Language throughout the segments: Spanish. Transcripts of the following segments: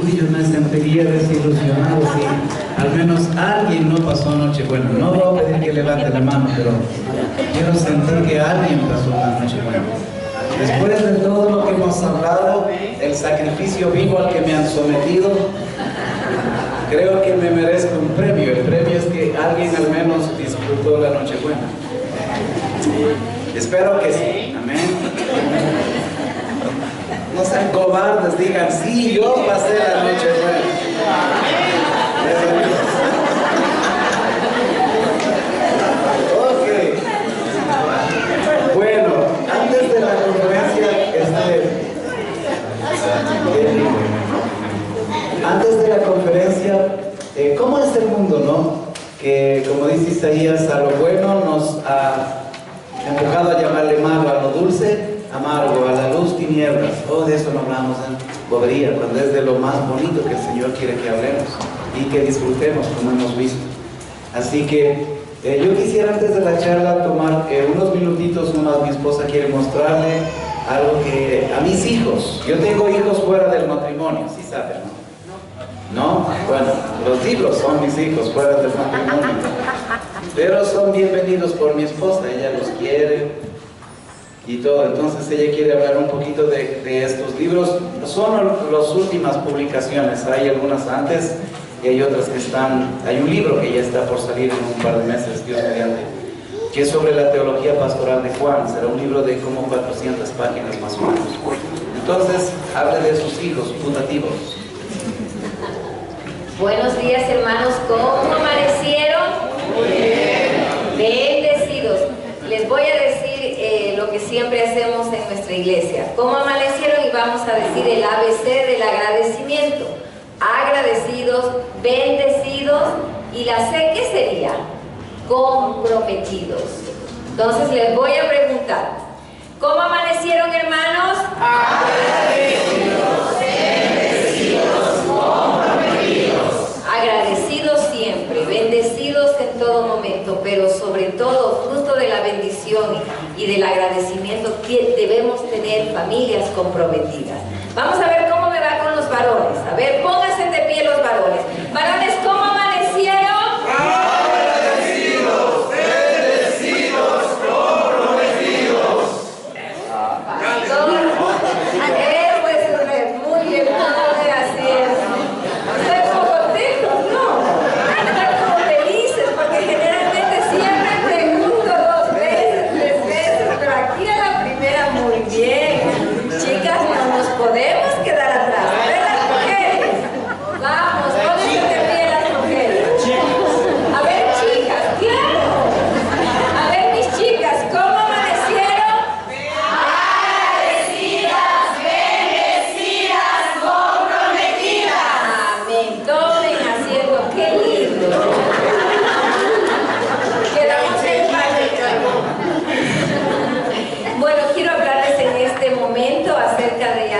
uy, yo me sentiría desilusionado si al menos alguien no pasó Nochebuena. No voy a pedir que levante la mano, pero quiero sentir que alguien pasó una Nochebuena. Después de todo lo que hemos hablado, el sacrificio vivo al que me han sometido, creo que me merezco un premio. El premio es que alguien al menos disfrutó la Nochebuena. Espero que sí. Amén. No sean cobardes, digan, sí, yo pasé la Nochebuena. Ok. Bueno, antes de la conferencia, ¿cómo es el mundo, no? Que, como dice Isaías, a lo bueno nos ha empujado a llamarle malo, a lo dulce, amargo, a la luz, tinieblas. Oh, de eso no hablamos en bobería, cuando es de lo más bonito que el Señor quiere que hablemos y que disfrutemos, como hemos visto. Así que yo quisiera, antes de la charla, tomar unos minutitos nomás. Mi esposa quiere mostrarle algo que a mis hijos, yo tengo hijos fuera del matrimonio, ¿sí saben, no? ¿No? Bueno, los libros son mis hijos fuera del matrimonio, pero son bienvenidos por mi esposa, ella los quiere y todo. Entonces ella quiere hablar un poquito de estos libros. Son las últimas publicaciones, hay algunas antes y hay otras que están. Hay un libro que ya está por salir en un par de meses, Dios mediante, que es sobre la teología pastoral de Juan. Será un libro de como 400 páginas más o menos. Entonces habla de sus hijos putativos. Buenos días, hermanos, ¿cómo amanecieron? Muy bien. Bendecidos. Les voy a decir lo que siempre hacemos en nuestra iglesia. ¿Cómo amanecieron? Y vamos a decir el ABC del agradecimiento. Agradecidos, bendecidos, y la C, ¿qué sería? Comprometidos. Entonces les voy a preguntar, ¿cómo amanecieron, hermanos? Agradecidos, bendecidos, comprometidos. Agradecidos siempre, bendecidos en todo momento, pero sobre todo, fruto de la bendición y del agradecimiento, que debemos tener familias comprometidas. Vamos a ver cómo me va con los varones. A ver, pónganse de pie los varones. Varones, ¿cómo amanecieron? Agradecidos, bendecidos, comprometidos. Muy bien, así es. Están como contentos, ¿no? Están como felices, porque generalmente siempre pregunto 2 veces, 3 veces, pero aquí a la primera muy bien. Chicas, no nos podemos quedar atrás. ¿Verdad, mujeres? Vamos, pónganse de pie las mujeres. A ver, chicas, claro. A ver, mis chicas, ¿cómo amanecieron? Agradecidas, bendecidas, comprometidas. Amén. Tomen asiento, qué lindo. Quedamos en paz. Bueno, quiero hablarles en este momento acerca de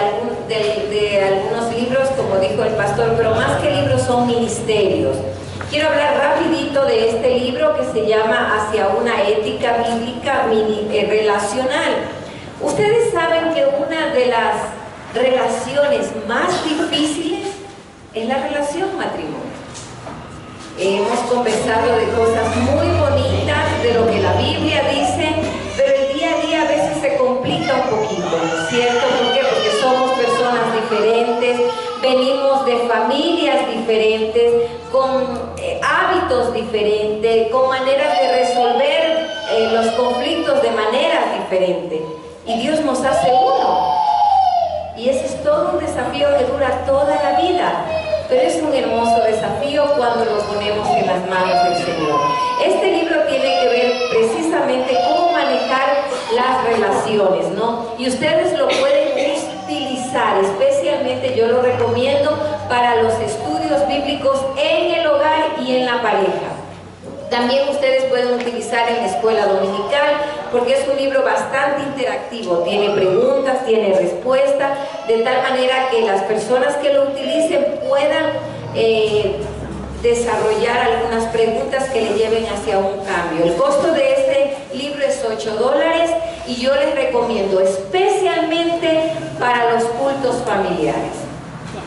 algunos libros, como dijo el pastor, pero más que libros son ministerios. Quiero hablar rapidito de este libro que se llama Hacia una ética bíblica relacional. Ustedes saben que una de las relaciones más difíciles es la relación matrimonio. Hemos conversado de cosas muy bonitas, de lo que la Biblia dice, pero el día a día a veces se complica un poquito, ¿no es cierto? ¿Por qué? Porque somos personas diferentes, venimos de familias diferentes, con hábitos diferentes, con maneras de resolver los conflictos de maneras diferentes. Y Dios nos hace uno. Y ese es todo un desafío que dura toda la vida. Pero es un hermoso desafío cuando lo ponemos en las manos del Señor. Este libro tiene que ver precisamente cómo manejar las relaciones, ¿no? Y ustedes lo pueden utilizar, especialmente yo lo recomiendo para los estudios bíblicos en el hogar y en la pareja. También ustedes pueden utilizar en la escuela dominical, porque es un libro bastante interactivo, tiene preguntas, tiene respuestas, de tal manera que las personas que lo utilicen puedan desarrollar algunas preguntas que le lleven hacia un cambio. El costo de este libro es $8 y yo les recomiendo especialmente para los cultos familiares.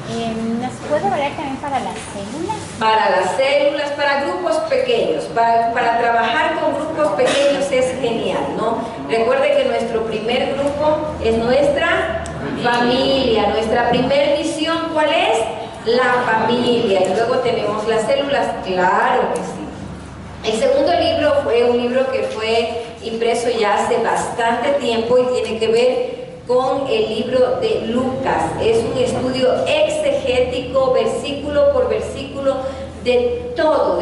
¿Nos puede valer también para las células? Para las células, para grupos pequeños, para trabajar con grupos pequeños es genial, ¿no? Recuerde que nuestro primer grupo es nuestra familia, nuestra primer misión, ¿cuál es? La familia, y luego tenemos las células, claro que sí. El segundo libro fue un libro que fue impreso ya hace bastante tiempo y tiene que ver con el libro de Lucas. Es un estudio exegético, versículo por versículo, de todo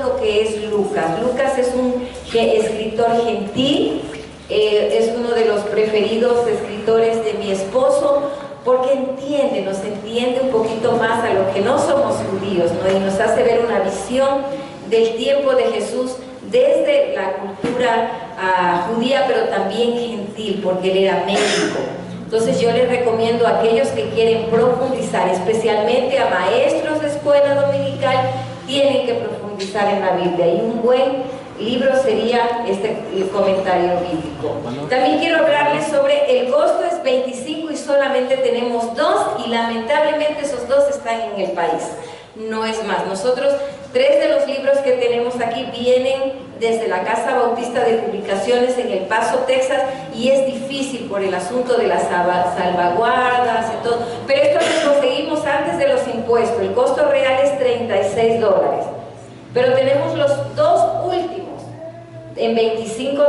lo que es Lucas. Lucas es un escritor gentil, es uno de los preferidos escritores de mi esposo, porque nos entiende un poquito más a los que no somos judíos, ¿no? Y nos hace ver una visión del tiempo de Jesús desde la cultura judía, pero también gentil, porque él era médico. Entonces yo les recomiendo a aquellos que quieren profundizar, especialmente a maestros de escuela dominical, tienen que profundizar en la Biblia, y un buen libro sería el comentario bíblico. También quiero hablarles sobre el costo. Es 25 y solamente tenemos 2, y lamentablemente esos 2 están en el país, no es más. Nosotros 3 de los libros que tenemos aquí vienen desde la Casa Bautista de Publicaciones en El Paso, Texas, y es difícil por el asunto de las salvaguardas y todo, pero esto lo conseguimos antes de los impuestos. El costo real es $36, pero tenemos los 2 últimos en $25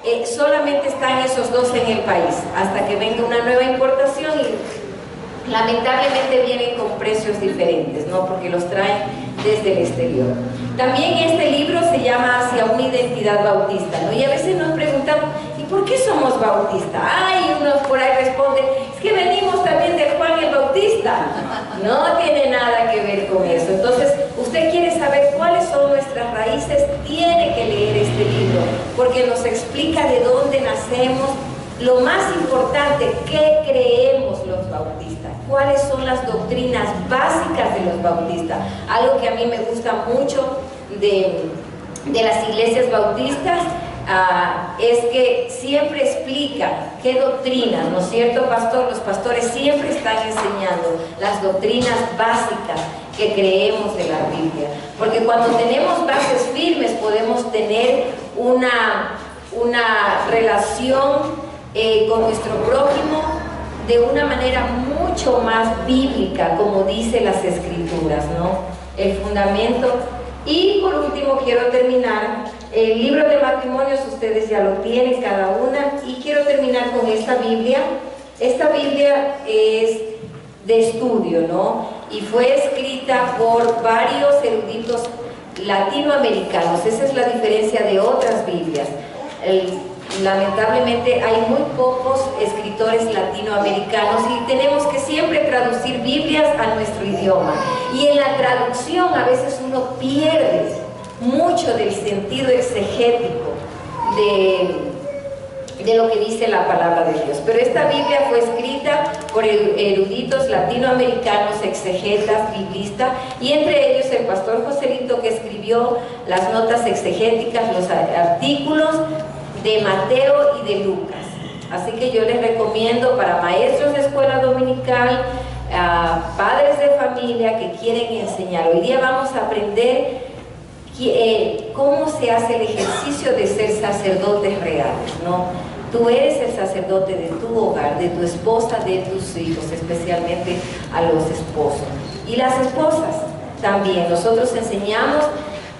y solamente están esos 2 en el país, hasta que venga una nueva importación, y lamentablemente vienen con precios diferentes, ¿no? Porque los traen desde el exterior. También este libro se llama Hacia una identidad bautista, ¿no? Y a veces nos preguntamos, ¿y por qué somos bautistas? Ay, unos por ahí responden, es que venimos también de Juan el Bautista. No tiene nada que ver con eso. Entonces, usted quiere saber cuáles son nuestras raíces, tiene que leer este libro, porque nos explica de dónde nacemos. Lo más importante, ¿qué creemos los bautistas? ¿Cuáles son las doctrinas básicas de los bautistas? Algo que a mí me gusta mucho de las iglesias bautistas es que siempre explican qué doctrinas, ¿no es cierto, pastor? Los pastores siempre están enseñando las doctrinas básicas que creemos de la Biblia, porque cuando tenemos bases firmes podemos tener una relación con nuestro prójimo de una manera mucho más bíblica, como dice las Escrituras, ¿no? El fundamento. Y por último quiero terminar el libro de matrimonios. Ustedes ya lo tienen cada una, y quiero terminar con esta Biblia. Esta Biblia es de estudio, ¿no? Y fue escrita por varios eruditos latinoamericanos. Esa es la diferencia de otras Biblias. Lamentablemente hay muy pocos escritores latinoamericanos, y tenemos que siempre traducir Biblias a nuestro idioma, y en la traducción a veces uno pierde mucho del sentido exegético de lo que dice la palabra de Dios. Pero esta Biblia fue escrita por eruditos latinoamericanos, exegetas, biblistas, y entre ellos el pastor Joselito, que escribió las notas exegéticas, los artículos de Mateo y de Lucas. Así que yo les recomiendo para maestros de escuela dominical, padres de familia que quieren enseñar. Hoy día vamos a aprender cómo se hace el ejercicio de ser sacerdotes reales, ¿no? Tú eres el sacerdote de tu hogar, de tu esposa, de tus hijos, especialmente a los esposos. Y las esposas también. Nosotros enseñamos,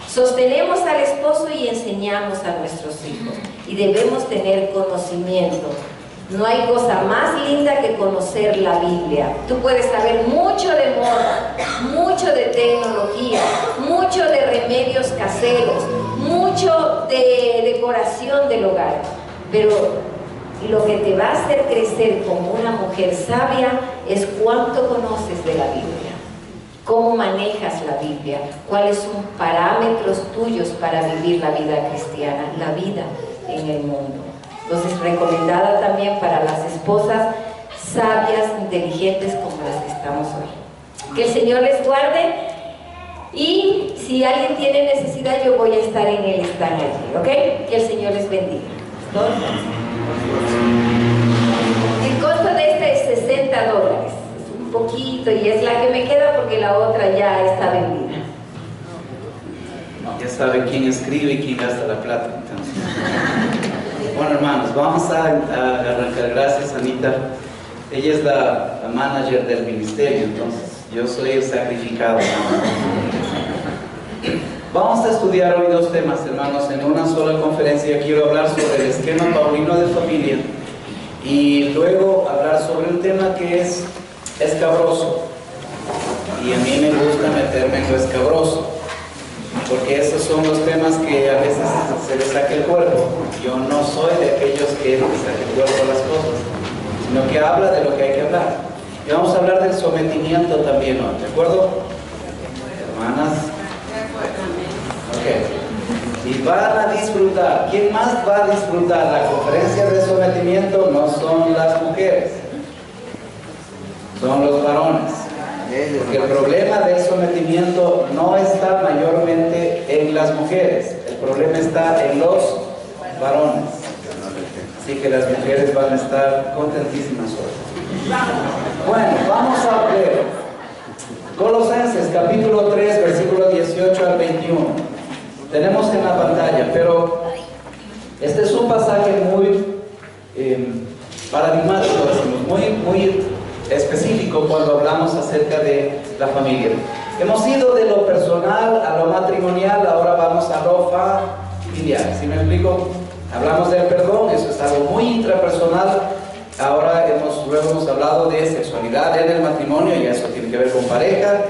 sostenemos al esposo y enseñamos a nuestros hijos. Y debemos tener conocimiento. No hay cosa más linda que conocer la Biblia. Tú puedes saber mucho de moda, mucho de tecnología, mucho de remedios caseros, mucho de decoración del hogar, pero lo que te va a hacer crecer como una mujer sabia es cuánto conoces de la Biblia, cómo manejas la Biblia, cuáles son parámetros tuyos para vivir la vida cristiana, la vida en el mundo. Entonces, recomendada también para las esposas sabias, inteligentes como las que estamos hoy. Que el Señor les guarde, y si alguien tiene necesidad, yo voy a estar en el stand allí, ¿ok? Que el Señor les bendiga. El costo de este es $60. Es un poquito y es la que me queda porque la otra ya está vendida. Ya sabe quién escribe y quién gasta la plata. Entonces. Bueno, hermanos, vamos a arrancar. Gracias, Anita. Ella es la manager del ministerio, entonces yo soy el sacrificado. Vamos a estudiar hoy dos temas, hermanos, en una sola conferencia. Quiero hablar sobre el esquema paulino de familia y luego hablar sobre un tema que es escabroso. Y a mí me gusta meterme en lo escabroso, porque esos son los temas que a veces se les saca el cuerpo. Yo no soy de aquellos que les saca el cuerpo a las cosas, sino que habla de lo que hay que hablar. Y vamos a hablar del sometimiento también hoy, ¿de acuerdo? Hermanas. Ok. Y van a disfrutar. ¿Quién más va a disfrutar la conferencia de sometimiento? No son las mujeres, son los varones. Porque el problema del sometimiento no está mayormente en las mujeres, el problema está en los varones. Así que las mujeres van a estar contentísimas hoy. Bueno, vamos a ver Colosenses capítulo 3, versículo 18 al 21. Tenemos en la pantalla, pero este es un pasaje muy paradigmático, decimos, muy específico cuando hablamos acerca de la familia. Hemos ido de lo personal a lo matrimonial, ahora vamos a lo familiar. ¿Sí me explico? Hablamos del perdón, eso es algo muy intrapersonal. Ahora luego hemos hablado de sexualidad en el matrimonio y eso tiene que ver con pareja.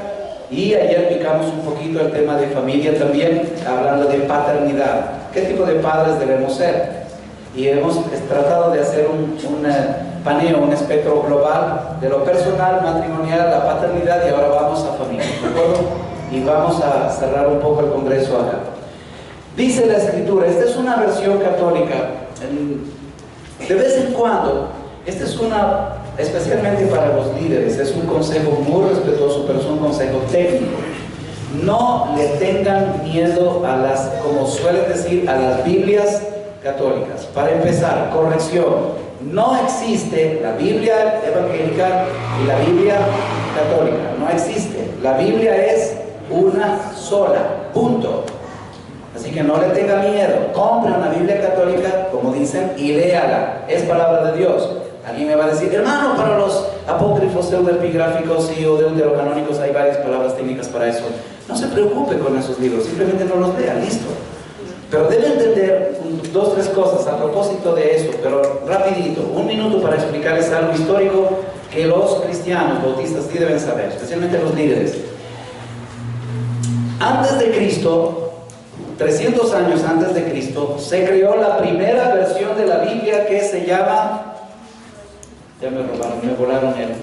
Y ayer picamos un poquito el tema de familia también, hablando de paternidad. ¿Qué tipo de padres debemos ser? Y hemos tratado de hacer un paneo, un espectro global de lo personal, matrimonial, la paternidad, y ahora vamos a familia, ¿de acuerdo? Y vamos a cerrar un poco el congreso acá. Dice la Escritura, esta es una versión católica, de vez en cuando, esta es una, especialmente para los líderes, es un consejo muy respetuoso, pero es un consejo técnico. No le tengan miedo a las, como suelen decir, a las Biblias católicas. Para empezar, corrección. No existe la Biblia evangélica y la Biblia católica. No existe. La Biblia es una sola. Punto. Así que no le tenga miedo. Compre una Biblia católica, como dicen, y léala. Es palabra de Dios. Alguien me va a decir, hermano, para los apócrifos pseudoepigráficos y o deuterocanónicos hay varias palabras técnicas para eso. No se preocupe con esos libros, simplemente no los lea, listo. Pero debe entender dos, tres cosas a propósito de esto, pero rapidito, un minuto para explicarles algo histórico que los cristianos bautistas sí deben saber, especialmente los líderes. Antes de Cristo, 300 años antes de Cristo, se creó la primera versión de la Biblia que se llama, ya me robaron, me volaron el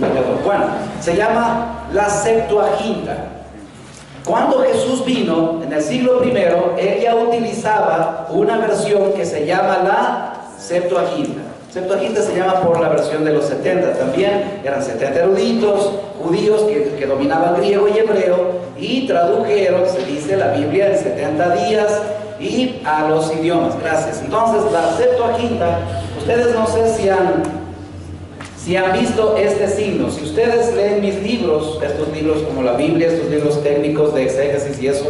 marcador. Bueno, se llama la Septuaginta. Cuando Jesús vino en el siglo I, él ya utilizaba una versión que se llama la Septuaginta. Septuaginta se llama por la versión de los 70. También eran 70 eruditos judíos que dominaban griego y hebreo y tradujeron, se dice, la Biblia en 70 días y a los idiomas. Gracias. Entonces, la Septuaginta, ustedes no sé si han visto este signo. Si ustedes leen mis libros, estos libros como la Biblia, estos libros técnicos de exégesis y eso,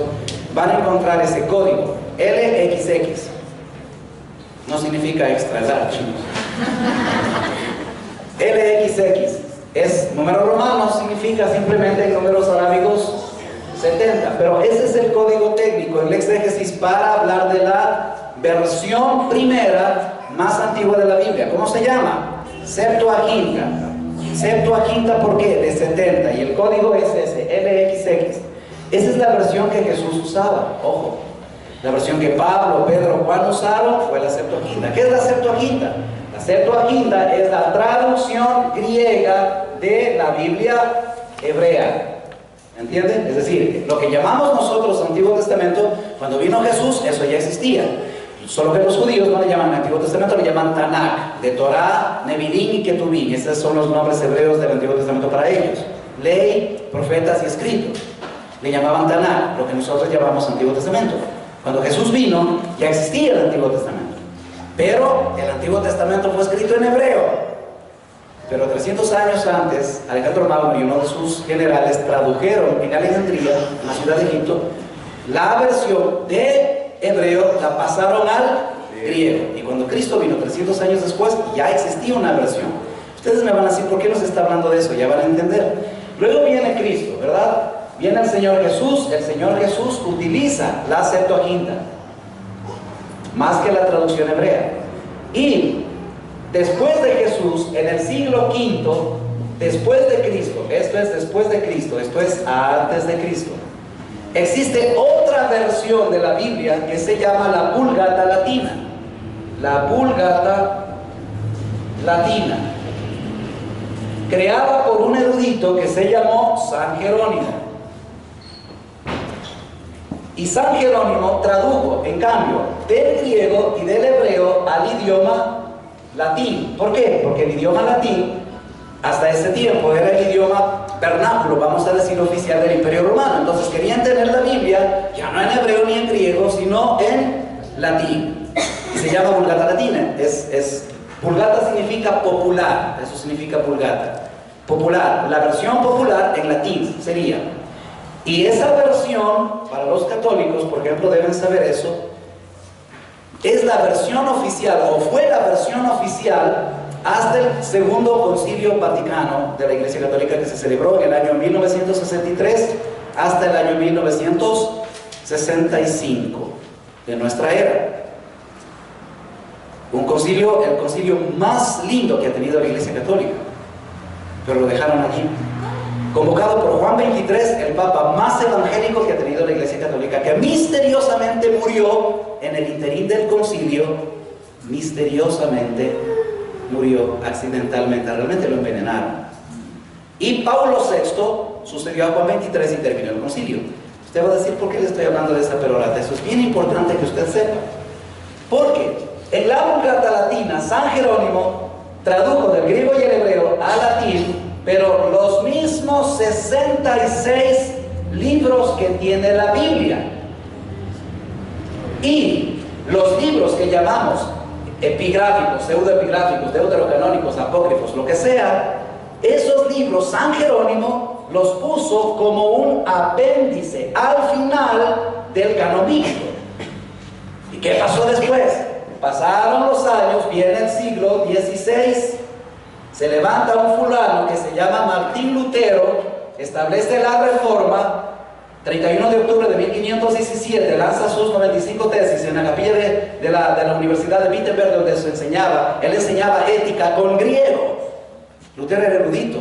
van a encontrar ese código, LXX. No significa extra large. LXX es número romano, significa simplemente en números arábigos 70, pero ese es el código técnico, el exégesis, para hablar de la versión primera más antigua de la Biblia. ¿Cómo se llama? Septuaginta. Septuaginta, ¿por qué? De 70, y el código es ese, LXX. Esa es la versión que Jesús usaba, ojo. La versión que Pablo, Pedro, Juan usaron fue la Septuaginta. ¿Qué es la Septuaginta? La Septuaginta es la traducción griega de la Biblia hebrea. ¿Entienden? Es decir, lo que llamamos nosotros Antiguo Testamento, cuando vino Jesús, eso ya existía. Solo que los judíos no le llaman Antiguo Testamento, le llaman Tanakh, de Torah, Nevidim y Ketuvim. Esos son los nombres hebreos del Antiguo Testamento para ellos. Ley, profetas y escritos. Le llamaban Tanakh, lo que nosotros llamamos Antiguo Testamento. Cuando Jesús vino, ya existía el Antiguo Testamento. Pero el Antiguo Testamento fue escrito en hebreo. Pero 300 años antes, Alejandro Magno y uno de sus generales tradujeron en Alejandría, en la ciudad de Egipto, la versión de hebreo, la pasaron al griego. Y cuando Cristo vino 300 años después, ya existía una versión. Ustedes me van a decir, ¿por qué nos está hablando de eso? Ya van a entender. Luego viene Cristo, ¿verdad? Viene el Señor Jesús utiliza la Septuaginta, más que la traducción hebrea. Y después de Jesús, en el siglo V, después de Cristo, esto es después de Cristo, esto es antes de Cristo, existe otra versión de la Biblia que se llama la Vulgata Latina. La Vulgata Latina, creada por un erudito que se llamó San Jerónimo. Y San Jerónimo tradujo, en cambio, del griego y del hebreo al idioma latín. ¿Por qué? Porque el idioma latín, hasta ese tiempo, era el idioma vernáculo, vamos a decir, oficial del Imperio Romano. Entonces querían tener la Biblia, ya no en hebreo ni en griego, sino en latín. Y se llama Vulgata Latina. Vulgata significa popular, eso significa Vulgata. Popular, la versión popular en latín sería. Y esa versión, para los católicos, por ejemplo, deben saber eso, es la versión oficial, o fue la versión oficial, hasta el Segundo Concilio Vaticano de la Iglesia Católica, que se celebró en el año 1963 hasta el año 1965 de nuestra era. Un concilio, el concilio más lindo que ha tenido la Iglesia Católica, pero lo dejaron allí. Convocado por Juan XXIII, el papa más evangélico que ha tenido la Iglesia Católica, que misteriosamente murió en el interín del concilio, misteriosamente murió accidentalmente, realmente lo envenenaron. Y Pablo VI sucedió a Juan XXIII y terminó el concilio. Usted va a decir, ¿por qué le estoy hablando de esa perorata? Eso es bien importante que usted sepa. Porque en la Vulgata Latina, San Jerónimo tradujo del griego y el hebreo al latín, pero los mismos 66 libros que tiene la Biblia. Y los libros que llamamos epigráficos, pseudoepigráficos, deuterocanónicos, apócrifos, lo que sea, esos libros San Jerónimo los puso como un apéndice al final del canon bíblico. ¿Y qué pasó después? Pasaron los años, viene el siglo XVI, se levanta un fulano que se llama Martín Lutero, establece la reforma, 31 de octubre de 1517, lanza sus 95 tesis en la capilla de la Universidad de Wittenberg, donde él enseñaba ética con griego. Lutero era erudito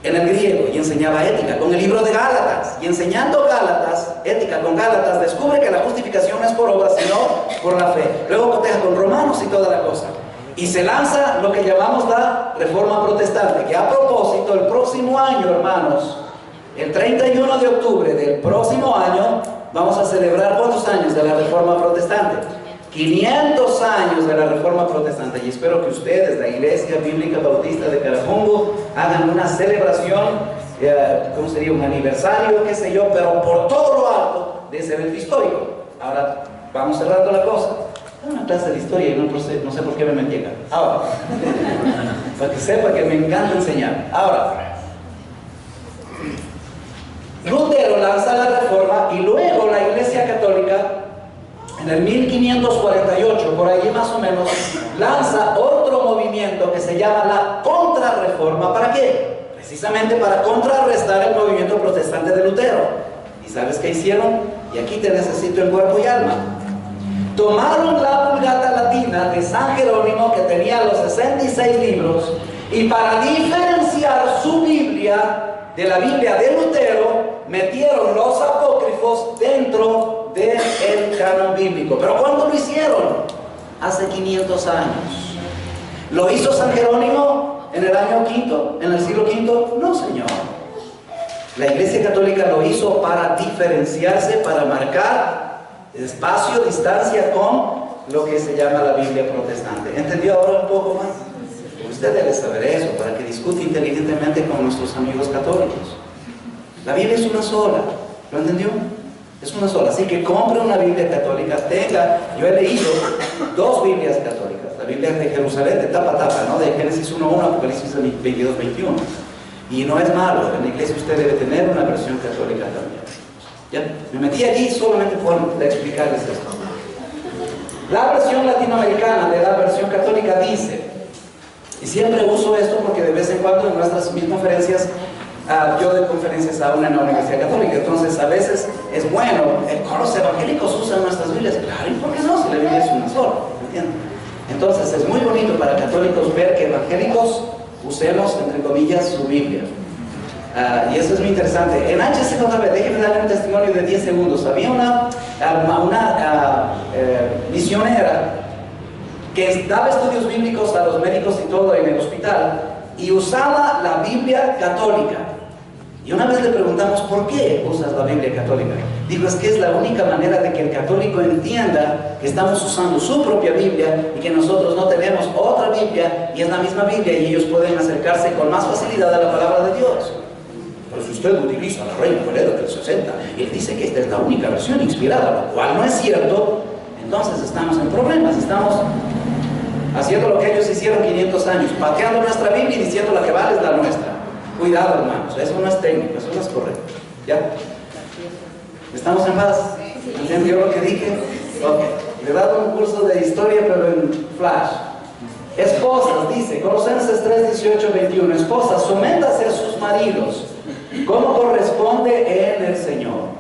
en el griego y enseñaba ética con el libro de Gálatas, y enseñando Gálatas, ética con Gálatas, descubre que la justificación no es por obras, sino por la fe. Luego coteja con Romanos y toda la cosa. Y se lanza lo que llamamos la Reforma Protestante, que a propósito, el próximo año, hermanos, el 31 de octubre del próximo año, vamos a celebrar ¿cuántos años de la Reforma Protestante? 500 años de la Reforma Protestante. Y espero que ustedes, la Iglesia Bíblica Bautista de Carapungo, hagan una celebración, ¿cómo sería? Un aniversario, qué sé yo, pero por todo lo alto de ese evento histórico. Ahora, vamos cerrando la cosa. Una clase de historia y no sé por qué me metí acá. Ahora, para que sepa que me encanta enseñar. Ahora, Lutero lanza la reforma y luego la Iglesia Católica, en el 1548, por allí más o menos, lanza otro movimiento que se llama la Contrarreforma. ¿Para qué? Precisamente para contrarrestar el movimiento protestante de Lutero. ¿Y sabes qué hicieron? Y aquí te necesito en cuerpo y alma. Tomaron la Vulgata Latina de San Jerónimo, que tenía los 66 libros, y para diferenciar su Biblia de la Biblia de Lutero, metieron los apócrifos dentro del canon bíblico. ¿Pero cuándo lo hicieron? Hace 500 años. ¿Lo hizo San Jerónimo en el año V, en el siglo V? No, señor. La Iglesia Católica lo hizo para diferenciarse, para marcar espacio, distancia con lo que se llama la Biblia protestante. ¿Entendió ahora un poco más? Usted debe saber eso para que discute inteligentemente con nuestros amigos católicos. La Biblia es una sola, ¿lo entendió? Es una sola, así que compre una Biblia católica, tenga, yo he leído 2 Biblias católicas, la Biblia de Jerusalén, de tapa a tapa, ¿no? De Génesis 1:1, Apocalipsis 22:21. Y no es malo, en la iglesia usted debe tener una versión católica también. ¿Ya? Me metí allí solamente por explicarles esto. La versión latinoamericana de la versión católica dice, y siempre uso esto porque de vez en cuando en nuestras mis conferencias, yo doy conferencias aún en la Universidad Católica, entonces a veces es bueno, los evangélicos usan nuestras Biblias, claro, ¿y por qué no? Si la Biblia es una sola, ¿entienden? Entonces es muy bonito para católicos ver que evangélicos usemos, entre comillas, su Biblia. Y eso es muy interesante. En HCJB, déjenme darle un testimonio de 10 segundos. Había una misionera que daba estudios bíblicos a los médicos y todo en el hospital y usaba la Biblia católica. Y una vez le preguntamos, ¿por qué usas la Biblia católica? Dijo, es que es la única manera de que el católico entienda que estamos usando su propia Biblia y que nosotros no tenemos otra Biblia y es la misma Biblia y ellos pueden acercarse con más facilidad a la palabra de Dios. Pero si usted utiliza la Reina Valera del 60 y él dice que esta es la única versión inspirada, lo cual no es cierto, entonces estamos en problemas, estamos haciendo lo que ellos hicieron 500 años, pateando nuestra Biblia y diciendo la que vale es la nuestra. Cuidado, hermanos, eso no es técnico, eso no es correcto. ¿Ya? ¿Estamos en paz? ¿Entendió lo que dije? Ok. Le he dado un curso de historia, pero en flash. Esposas, dice, Colosenses 3:18-21, esposas, sométanse a sus maridos, como corresponde en el Señor.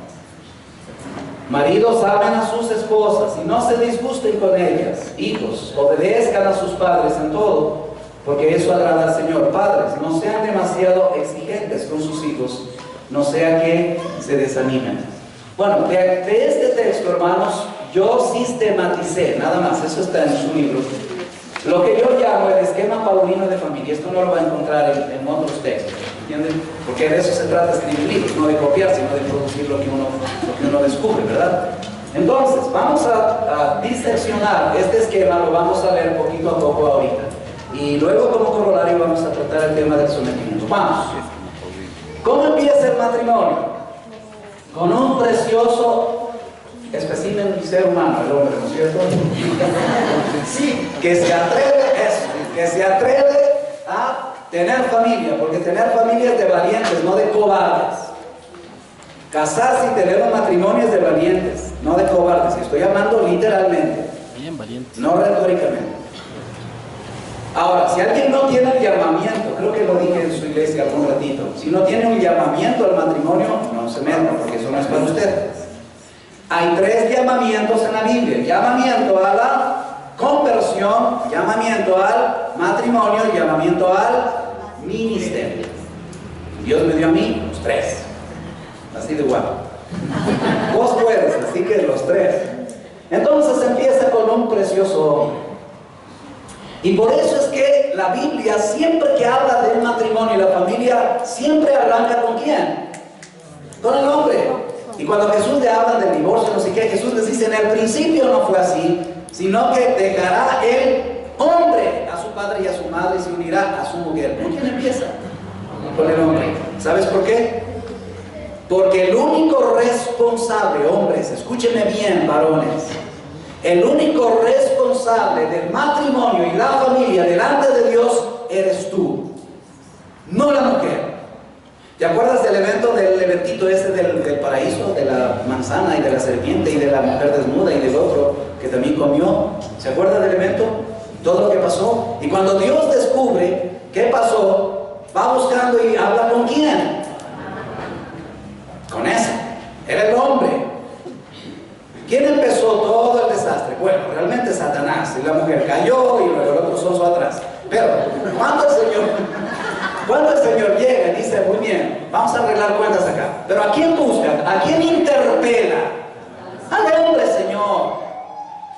Maridos, amen a sus esposas y no se disgusten con ellas. Hijos, obedezcan a sus padres en todo, porque eso agrada al Señor. Padres, no sean demasiado exigentes con sus hijos, no sea que se desanimen. Bueno, de este texto, hermanos, yo sistematicé, nada más, eso está en su libro, lo que yo llamo el esquema paulino de familia. Esto no lo va a encontrar en otros textos, ¿entienden? Porque de eso se trata escribir libros, no de copiar, sino de producir lo que uno descubre, ¿verdad? Entonces, vamos a diseccionar este esquema, lo vamos a ver poquito a poco ahorita. Y luego como corolario vamos a tratar el tema del sometimiento. Vamos. ¿Cómo empieza el matrimonio? Con un precioso espécimen del ser humano, el hombre, ¿no es cierto? Sí, que se atreve a tener familia, porque tener familia es de valientes, no de cobardes. Casarse y tener un matrimonio es de valientes, no de cobardes. Y estoy hablando literalmente, no retóricamente. Ahora, si alguien no tiene el llamamiento, creo que lo dije en su iglesia algún ratito, si no tiene un llamamiento al matrimonio, no se meta, porque eso no es para usted. Hay 3 llamamientos en la Biblia: llamamiento a la conversión, llamamiento al matrimonio, llamamiento al ministerio. Dios me dio a mí los 3, así de guapo. Vos puedes, así que los 3. Entonces empieza con un precioso hombre. Y por eso es que la Biblia, siempre que habla del matrimonio y la familia, siempre arranca ¿con quién? Con el hombre. Y cuando Jesús le habla del divorcio, no sé qué, Jesús les dice, en el principio no fue así, sino que dejará el hombre a su padre y a su madre y se unirá a su mujer. ¿Con quién empieza? Con el hombre. ¿Sabes por qué? Porque el único responsable, hombres, escúchenme bien, varones, el único responsable del matrimonio y la familia delante de Dios eres tú, no la mujer. ¿Te acuerdas del eventito ese del paraíso, de la manzana y de la serpiente y de la mujer desnuda y del otro que también comió? ¿Se acuerda del evento? Todo lo que pasó. Y cuando Dios descubre qué pasó, va buscando y habla ¿con quién? Con ese. Era el hombre. ¿Quién empezó todo el desastre? Bueno, realmente Satanás. Y la mujer cayó y luego el otro soso atrás. Pero, cuando el Señor llega y dice, muy bien, vamos a arreglar cuentas acá. Pero ¿a quién busca? ¿A quién interpela? Al hombre, Señor.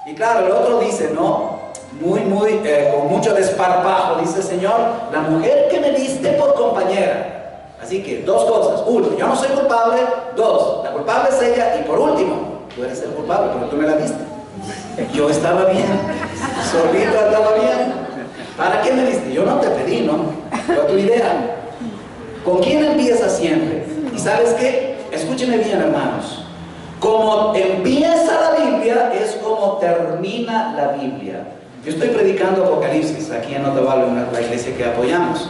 Y claro, el otro dice, no, con mucho desparpajo, dice, Señor, la mujer que me diste por compañera. Así que 2 cosas. 1, yo no soy culpable. 2, la culpable es ella. Y por último, tú eres el culpable porque tú me la diste. Yo estaba bien, solito estaba bien. ¿Para qué me diste? Yo no te pedí, ¿no? Fue tu idea. ¿Con quién empieza siempre? ¿Y sabes qué? Escúchenme bien, hermanos. Como empieza la Biblia es como termina la Biblia. Yo estoy predicando Apocalipsis aquí en Otavalo, en la iglesia que apoyamos.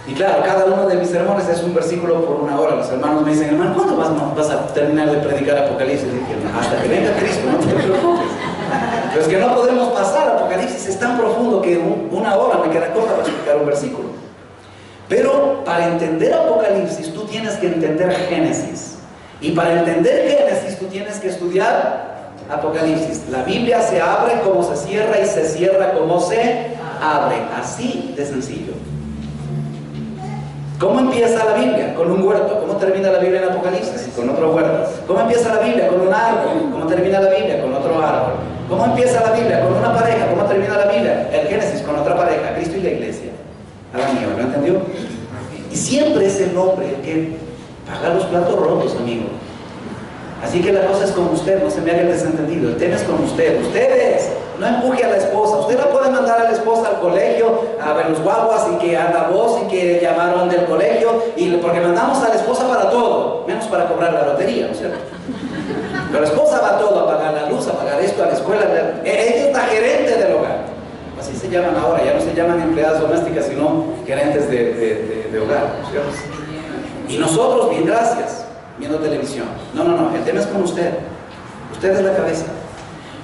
Y claro, cada uno de mis sermones es un versículo por una hora. Los hermanos me dicen, hermano, ¿cuándo vas a terminar de predicar Apocalipsis? Y dije, hasta que venga Cristo, no te preocupes. Pero es que no podemos pasar. Apocalipsis es tan profundo que una hora me queda corta para explicar un versículo. Pero para entender Apocalipsis tú tienes que entender Génesis. Y para entender Génesis tú tienes que estudiar Apocalipsis. La Biblia se abre como se cierra y se cierra como se abre. Así de sencillo. ¿Cómo empieza la Biblia? Con un huerto. ¿Cómo termina la Biblia en Apocalipsis? Con otro huerto. ¿Cómo empieza la Biblia? Con un árbol. ¿Cómo termina la Biblia? Con otro árbol. ¿Cómo empieza la Biblia? Con una pareja. ¿Cómo termina la Biblia? El Génesis con otra pareja, Cristo y la iglesia. Adán y Eva, ¿lo entendió? Y siempre es el hombre el que paga los platos rotos, amigo. Así que la cosa es con usted, no se me haga el desentendido. El tema es con usted. Ustedes, no empuje a la esposa. Usted la puede mandar a la esposa al colegio a ver los guaguas y que anda voz y que llamaron del colegio, porque mandamos a la esposa para todo, menos para cobrar la lotería, ¿no es cierto? Pero la esposa va a todo, a pagar la luz, a pagar esto, a la escuela. Ella es la gerente del hogar. Así se llaman ahora, ya no se llaman empleadas domésticas, sino gerentes de hogar, ¿no es cierto? Y nosotros, bien, gracias, viendo televisión. No, el tema es con usted. Usted es la cabeza.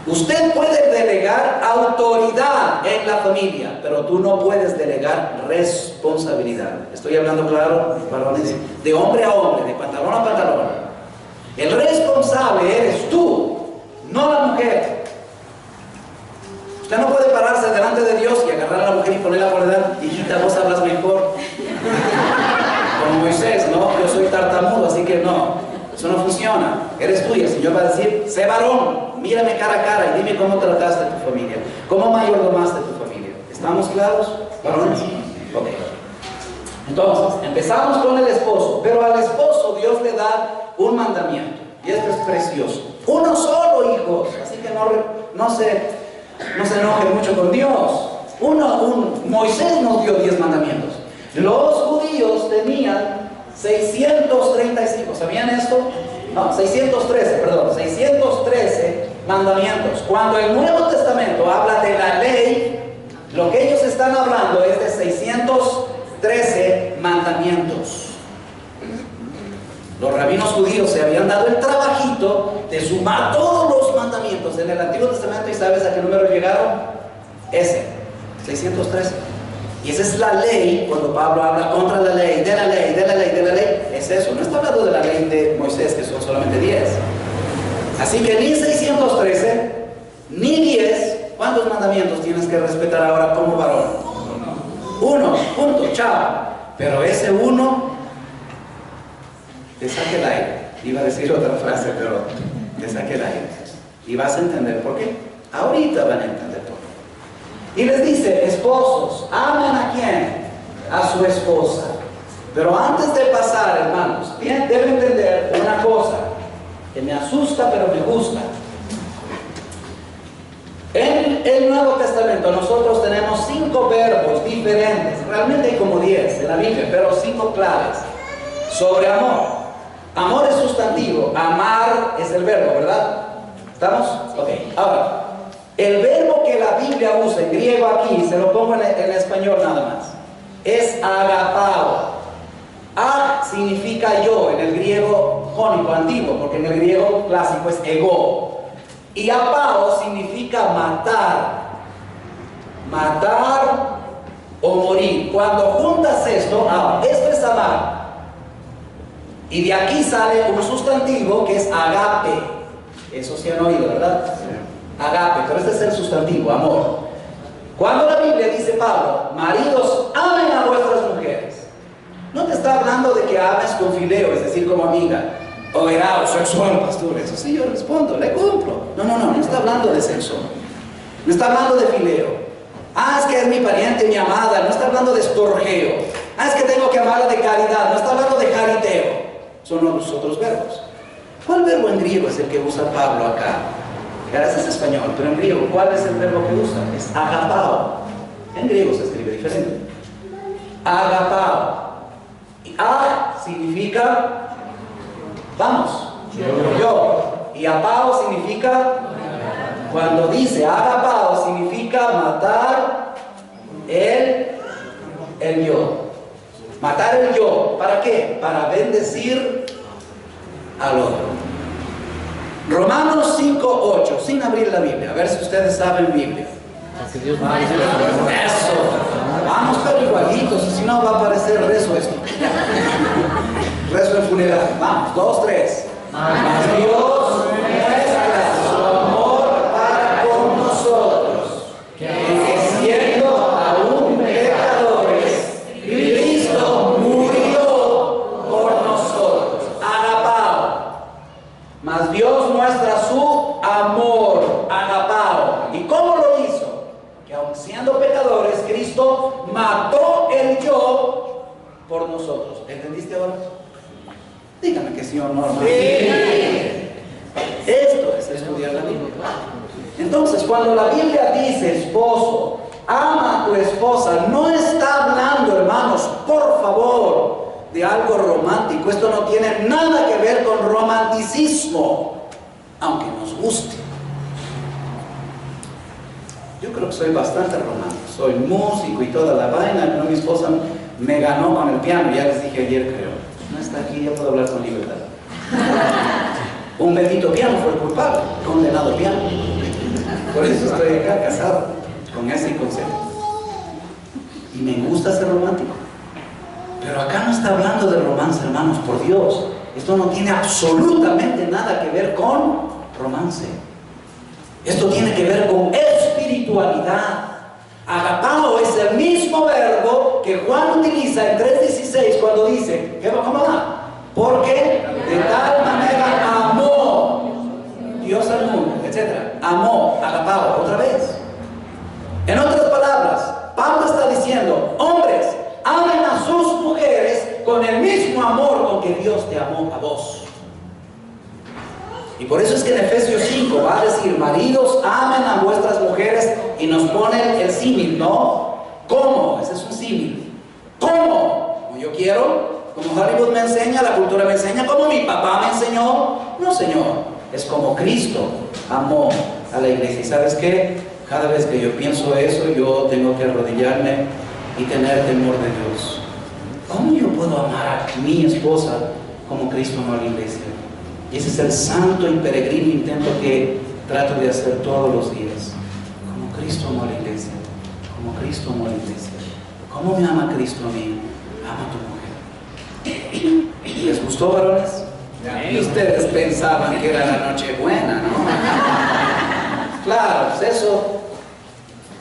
Usted puede delegar autoridad en la familia, pero tú no puedes delegar responsabilidad. Estoy hablando claro, varones, de hombre a hombre, de pantalón a pantalón. El responsable eres tú, no la mujer. Usted no puede pararse delante de Dios y agarrar a la mujer y ponerla por delante. Hijita, vos hablas mejor. Como Moisés, ¿no? Yo soy tartamudo, así que no. Eso no funciona. Eres tú y el Señor va a decir, sé varón, mírame cara a cara y dime cómo trataste a tu familia. ¿Cómo mayordomaste a tu familia? ¿Estamos claros, varones? Ok. Entonces, empezamos con el esposo. Pero al esposo Dios le da un mandamiento. Y esto es precioso. Uno solo, hijos. Así que no se enojen mucho con Dios. Moisés nos dio 10 mandamientos. Los judíos tenían 635, ¿sabían esto? No, 613 mandamientos. Cuando el Nuevo Testamento habla de la ley, lo que ellos están hablando es de 613 mandamientos. Los rabinos judíos se habían dado el trabajito de sumar todos los mandamientos en el Antiguo Testamento, y ¿sabes a qué número llegaron? Ese, 613. Y esa es la ley. Cuando Pablo habla contra la ley, de la ley, de la ley, de la ley, es eso. No está hablando de la ley de Moisés, que son solamente 10. Así que ni 613, ni 10. ¿Cuántos mandamientos tienes que respetar ahora como varón? Uno, punto, chao. Pero ese uno te saque el aire. Iba a decir otra frase, pero te saque el aire. Y vas a entender por qué. Ahorita van a entender por qué. Y les dice, esposos, amen ¿a quién? A su esposa. Pero antes de pasar, hermanos, deben entender una cosa que me asusta pero me gusta. En el Nuevo Testamento nosotros tenemos 5 verbos diferentes. Realmente hay como 10 en la Biblia, pero 5 claves sobre amor. Amor es sustantivo, amar es el verbo, ¿verdad? ¿Estamos? Ok. Ahora, el verbo que la Biblia usa en griego aquí, se lo pongo en español nada más, es agapao. Ag significa yo en el griego jónico antiguo, porque en el griego clásico es ego. Y apao significa matar. Matar o morir. Cuando juntas esto es amar. Y de aquí sale un sustantivo que es agape. Eso sí han oído, ¿verdad? Agape, pero este es el sustantivo, amor. Cuando la Biblia dice Pablo, maridos, amen a vuestras mujeres, no te está hablando de que ames con fileo, es decir, como amiga, o era sexual, pastor. Eso sí yo respondo, le cumplo. No está hablando de sexo, no está hablando de fileo. Es que es mi pariente, mi amada. No está hablando de estorgeo. Es que tengo que amarla de caridad. No está hablando de cariteo. Son los otros verbos. ¿Cuál verbo en griego es el que usa Pablo acá? Ahora es español, pero en griego, ¿cuál es el verbo que usa? Es agapao. En griego se escribe diferente. Agapao. Y ag significa vamos, yo. Y apao significa, cuando dice agapao, significa significa matar el yo. Matar el yo. ¿Para qué? Para bendecir al otro. Romanos 5:8, sin abrir la Biblia, a ver si ustedes saben Biblia. Eso. Vamos, pero igualitos, si no va a parecer rezo esto. Rezo en funeral. Vamos, 2, 3. Mas Dios muestra su amor para con nosotros, que siendo aún pecadores, Cristo murió por nosotros. Agapao. Mas Dios muestra su amor, agapao. ¿Y cómo lo hizo? Que aun siendo pecadores, Cristo mató el yo por nosotros. ¿Entendiste ahora? Dígame que sí o no, hermano. Sí. Esto es estudiar la Biblia. Entonces, cuando la Biblia dice, esposo, ama a tu esposa, no está hablando, hermanos, por favor, de algo romántico. Esto no tiene nada que ver con romanticismo, aunque nos guste. Yo creo que soy bastante romántico, soy músico y toda la vaina. No, mi esposa me ganó con el piano, ya les dije ayer, creo. No está aquí, ya puedo hablar con libertad. Un bendito piano fue el culpable, condenado piano. Por eso estoy acá casado con ese concepto. Y me gusta ser romántico. Pero acá no está hablando de romance, hermanos, por Dios. Esto no tiene absolutamente nada que ver con romance. Esto tiene que ver con espiritualidad. Agapao es el mismo verbo que Juan utiliza en 3:16 cuando dice, ¿cómo va? Porque de tal manera amó Dios al mundo, etc. Amó, agapao, otra vez. En otras palabras, Pablo está diciendo, hombres, amen a sus mujeres con el mismo amor con que Dios te amó a vos. Y por eso es que en Efesios 5 va a decir, maridos, amen a vuestras mujeres, y nos ponen el símil, ¿no? ¿Cómo? Ese es un símil. ¿Cómo? Como yo quiero, como Hollywood me enseña, la cultura me enseña, como mi papá me enseñó. No, Señor, es como Cristo amó a la iglesia. ¿Y sabes qué? Cada vez que yo pienso eso, yo tengo que arrodillarme y tener temor de Dios. ¿Cómo yo puedo amar a mi esposa como Cristo amó a la iglesia? Y ese es el santo y peregrino intento que trato de hacer todos los días. Como Cristo amó a la iglesia. Como Cristo amó a la iglesia. ¿Cómo me ama Cristo a mí? Ama a tu mujer. ¿Les gustó, varones? Y ustedes pensaban que era la noche buena, ¿no? Claro, pues eso,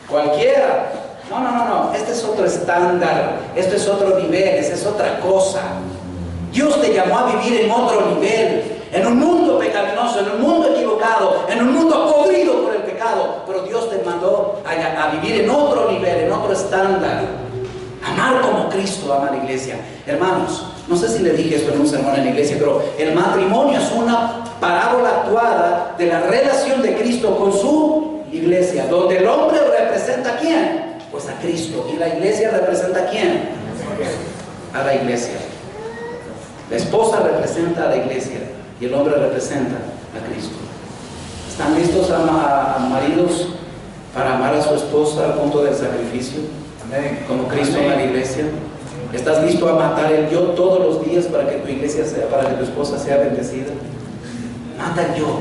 cualquiera. No. Este es otro estándar. Esto es otro nivel. Esa es otra cosa. Dios te llamó a vivir en otro nivel. En un mundo pecaminoso, en un mundo equivocado, en un mundo podrido por el pecado. Pero Dios te mandó a vivir en otro nivel, en otro estándar. Amar como Cristo ama a la iglesia. Hermanos, no sé si le dije esto en un sermón en la iglesia, pero el matrimonio es una parábola actuada de la relación de Cristo con su iglesia, donde el hombre representa ¿a quién? Pues a Cristo. ¿Y la iglesia representa a quién? A la iglesia. La esposa representa a la iglesia y el hombre representa a Cristo. ¿Están listos a maridos para amar a su esposa al punto del sacrificio? Amén. Como Cristo ama a la iglesia. ¿Estás listo a matar el yo todos los días para que tu iglesia sea, para que tu esposa sea bendecida? Mata el yo.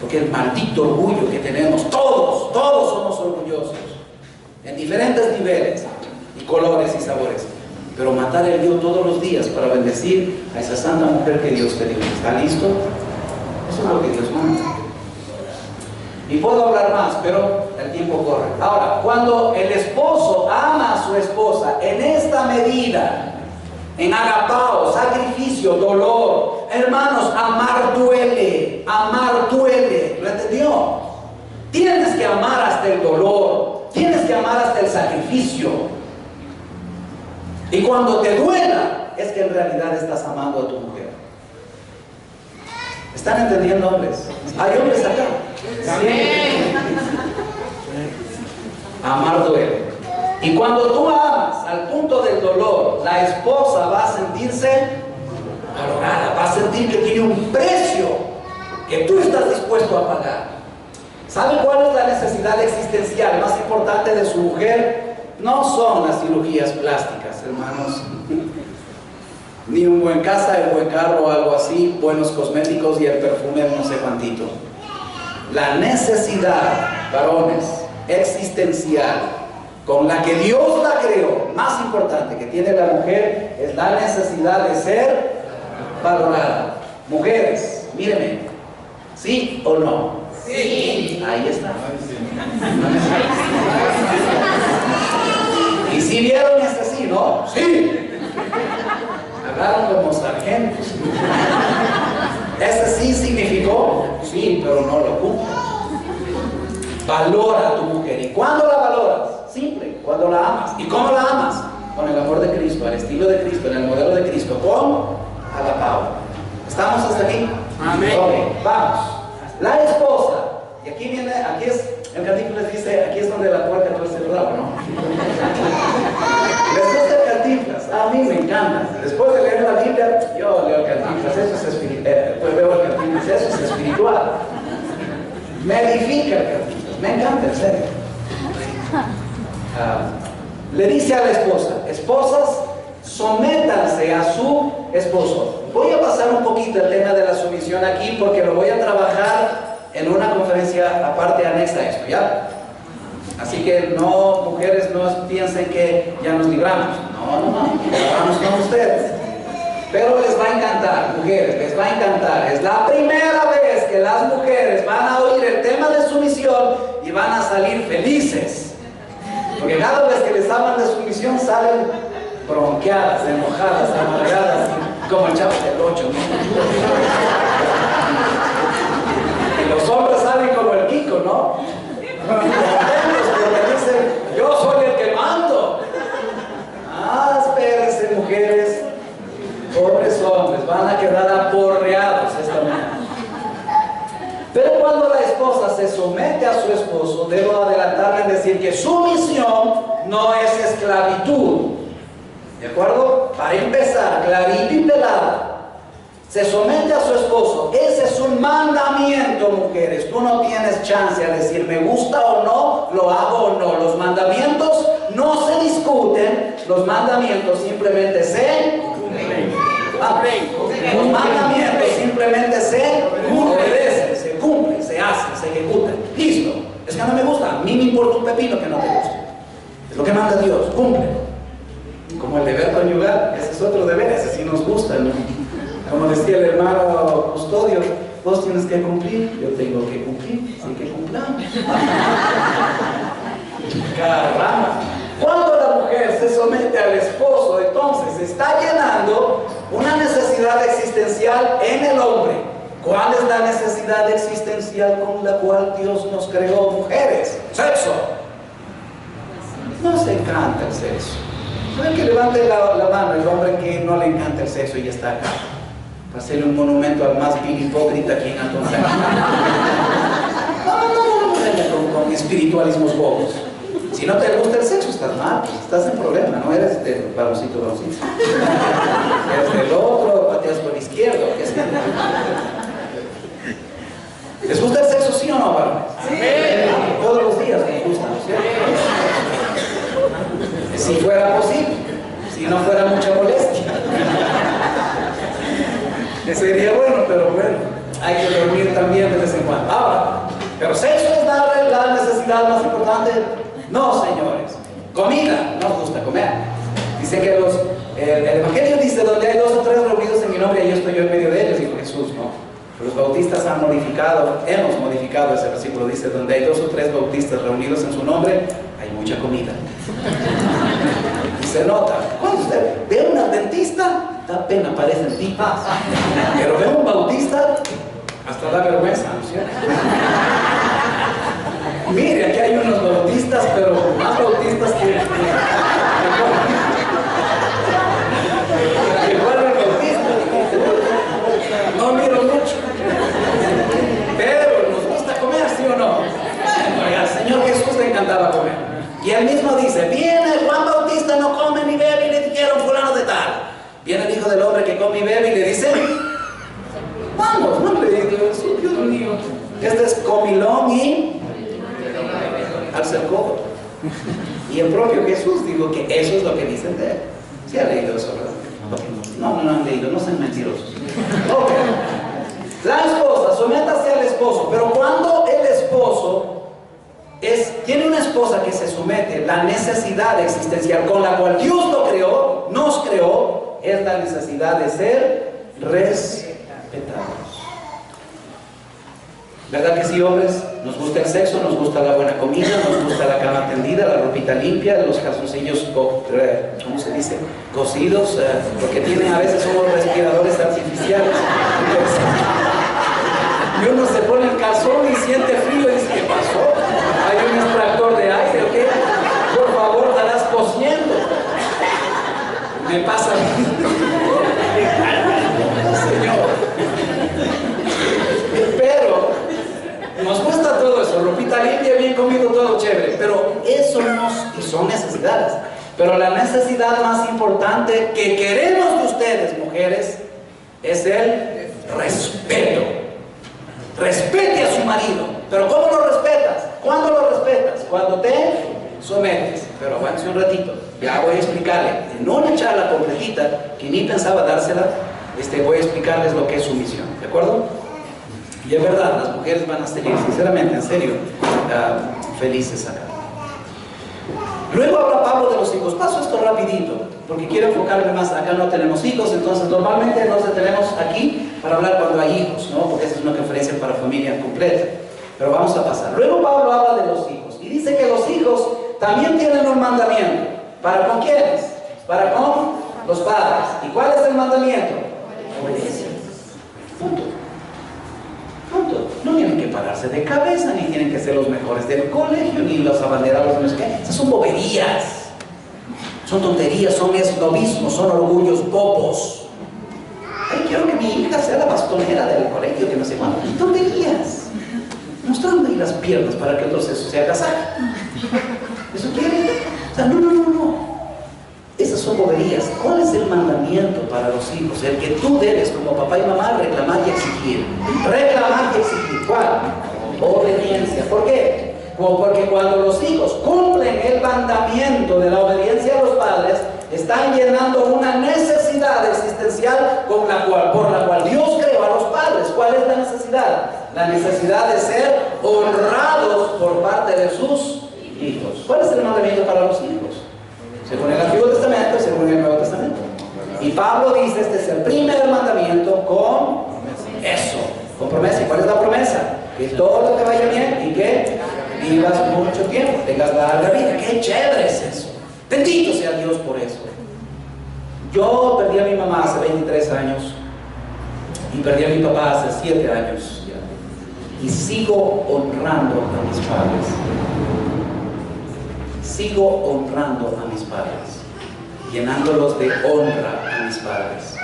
Porque el maldito orgullo que tenemos, todos somos orgullosos, en diferentes niveles y colores y sabores. Pero matar el yo todos los días para bendecir a esa santa mujer que Dios te dio. ¿Está listo? Eso es lo que Dios manda. Y puedo hablar más, pero el tiempo corre. Ahora, cuando el esposo ama a su esposa en esta medida, en agapao, sacrificio, dolor, hermanos, amar duele, ¿lo entendió? Tienes que amar hasta el dolor, tienes que amar hasta el sacrificio. Y cuando te duela, es que en realidad estás amando a tu mujer. ¿Están entendiendo, hombres? ¿Hay hombres acá? Sí. Amar duele. Y cuando tú amas al punto del dolor, la esposa va a sentirse valorada, va a sentir que tiene un precio que tú estás dispuesto a pagar. ¿Sabe cuál es la necesidad existencial más importante de su mujer? No son las cirugías plásticas, hermanos, ni un buen casa, el buen carro o algo así, buenos cosméticos y el perfume no sé cuantito. La necesidad, varones, existencial, con la que Dios la creó, más importante que tiene la mujer, es la necesidad de ser valorada. Mujeres, mírenme, ¿sí o no? Sí. Ahí está. Y si vieron ese sí, ¿no? Sí. Agarran como sargentos. Ese sí significó sí, pero no lo cumple. Valora a tu mujer. ¿Y cuándo la valoras? Simple, cuando la amas. ¿Y cómo la amas? Con el amor de Cristo, al estilo de Cristo, en el modelo de Cristo, con agapao. ¿Estamos hasta aquí? Amén. Ok, vamos. La esposa, y aquí viene, aquí es, el Cantinflas dice, aquí es donde la puerta tuerce el rabo, ¿no? Les gusta el Cantinflas, a mí me encanta. Después de leer la Biblia, yo leo el Cantinflas, eso es espiritual, pues veo el Cantinflas, eso es espiritual. Me edifica el Cantinflas, me encanta, en serio. Le dice a la esposa, esposas, sométanse a su esposo. Voy a pasar un poquito el tema de la sumisión aquí porque lo voy a trabajar en una conferencia aparte anexa a esto, ¿ya? Así que no, mujeres, no piensen que ya nos libramos. No, vamos con ustedes. Pero les va a encantar, mujeres, les va a encantar. Es la primera vez que las mujeres van a oír el tema de sumisión y van a salir felices. Porque cada vez que les hablan de sumisión salen bronqueadas, enojadas, amargadas, como el Chavo del 8, ¿no? Y los hombres salen como el Kiko, ¿no? Porque dicen, yo soy el que mando. Espérense, mujeres, pobres hombres, van a quedar aporreados esta mañana. Pero cuando la esposa se somete a su esposo, debo adelantarle en decir que sumisión no es esclavitud. ¿De acuerdo? Para empezar, clarito y pelado. Se somete a su esposo. Ese es un mandamiento, mujeres. Tú no tienes chance a decir me gusta o no, lo hago o no. Los mandamientos no se discuten. Los mandamientos simplemente se cumplen. Los mandamientos simplemente se obedecen, se cumplen, se hacen, se ejecutan. Listo. Es que no me gusta. A mí me importa un pepino que no te guste. Es lo que manda Dios. Cumple. Como el deber conyugal. Ese es otro deber. Ese sí nos gusta, ¿no? Como decía el hermano Custodio, vos tienes que cumplir, yo tengo que cumplir, así que cumplamos. Caramba. Cuando la mujer se somete al esposo, entonces está llenando una necesidad existencial en el hombre. ¿Cuál es la necesidad existencial con la cual Dios nos creó, mujeres? Sexo. Nos encanta el sexo. ¿Saben que levante la mano el hombre que no le encanta el sexo y ya está acá? Para hacerle un monumento al más vil hipócrita aquí en Atonza. No, con espiritualismos bobos. Si no te gusta el sexo, estás mal, pues estás en problema, no eres del varoncito. Eres del otro, pateas por izquierdo. ¿Les gusta el sexo, sí o no, varones? Sí. Todos los días nos gusta, ¿no es cierto? Si fuera posible, si no fuera mucha molestia. Sería bueno, pero bueno, hay que dormir también de vez en cuando. Ahora, ¿pero sexo es la necesidad más importante? No, señores. Comida, nos gusta comer. Dice que el Evangelio dice, donde hay 2 o 3 reunidos en mi nombre, ahí estoy yo en medio de ellos, dijo Jesús, ¿no? Los bautistas han modificado, hemos modificado ese versículo, dice, donde hay 2 o 3 bautistas reunidos en su nombre, hay mucha comida. Y se nota. Cuando usted ve a un adventista, da pena, parecen tipas. Pero ve a un bautista, hasta da vergüenza, ¿no es cierto? Mire, aquí hay unos bautistas, pero más bautistas que fueron bautistas. No miro mucho. Pero nos gusta comer, ¿sí o no? Al Señor Jesús le encantaba comer. Y él mismo dice, viene Juan Bautista, no come ni bebe, y le dijeron fulano de tal. Viene el Hijo del Hombre que come y bebe y le dice, vamos, no le digo, Dios mío, este es comilón y alza el codo. Y el propio Jesús dijo que eso es lo que dicen de él. ¿Sí ha leído eso, verdad? No han leído, no sean mentirosos. Ok. La esposa, sométase al esposo, pero cuando el esposo tiene una esposa que se somete, la necesidad existencial con la cual Dios lo creó, nos creó, es la necesidad de ser respetados. ¿Verdad que sí, hombres? Nos gusta el sexo, nos gusta la buena comida, nos gusta la cama tendida, la ropita limpia, los calzoncillos, ¿cómo se dice? Cocidos, porque tienen a veces unos respiradores artificiales. Y uno se pone el calzón y siente frío y dice, ¿qué pasó? Hay un extractor de aire, ¿ok? Por favor, estarás cosiendo. Me pasa a mí. Señor. Pero nos gusta todo eso, ropita limpia, bien comido, todo chévere. Pero eso y son necesidades. Pero la necesidad más importante que queremos de ustedes, mujeres, es el respeto. Respete a su marido. ¿Pero cómo lo respetas? ¿Cuándo lo respetas? Cuando te sometes. Pero aguántese un ratito. Ya voy a explicarle. En una charla completita, que ni pensaba dársela, voy a explicarles lo que es sumisión. ¿De acuerdo? Y es verdad, las mujeres van a salir, sinceramente, en serio, felices acá. Luego habla Pablo de los hijos. Paso esto rapidito, porque quiero enfocarme más. Acá no tenemos hijos, entonces normalmente nos detenemos aquí para hablar cuando hay hijos, ¿no? Porque esta es una conferencia para familia completa. Pero vamos a pasar. Luego Pablo habla de los hijos y dice que los hijos también tienen un mandamiento. ¿Para con quiénes? Para con los padres. ¿Y cuál es el mandamiento? Obediencia. Punto. Punto. No tienen que pararse de cabeza, ni tienen que ser los mejores del colegio, ni los abanderados, no sé qué. Esas son boberías. Son tonterías, son esnovismos, son orgullos bobos. Ay, quiero que mi hija sea la bastonera del colegio, que no sé cuánto. Tonterías. Mostrando ahí las piernas para que entonces se agasaje. ¿Eso quiere? O sea, no. Esas son boberías. ¿Cuál es el mandamiento para los hijos? El que tú debes como papá y mamá reclamar y exigir. Reclamar y exigir. ¿Cuál? Obediencia. ¿Por qué? Porque cuando los hijos cumplen el mandamiento de la obediencia a los padres, están llenando una necesidad existencial por la cual Dios creó a los padres. ¿Cuál es la necesidad? La necesidad de ser honrados por parte de sus hijos. ¿Cuál es el mandamiento para los hijos? Según el Antiguo Testamento y según el Nuevo Testamento. Y Pablo dice, este es el primer mandamiento con eso, con promesa. ¿Y cuál es la promesa? Que todo te vaya bien y que vivas mucho tiempo, tengas larga vida. ¡Qué chévere es eso! Bendito sea Dios por eso. Yo perdí a mi mamá hace 23 años y perdí a mi papá hace 7 años. Y sigo honrando a mis padres. Sigo honrando a mis padres, llenándolos de honra a mis padres.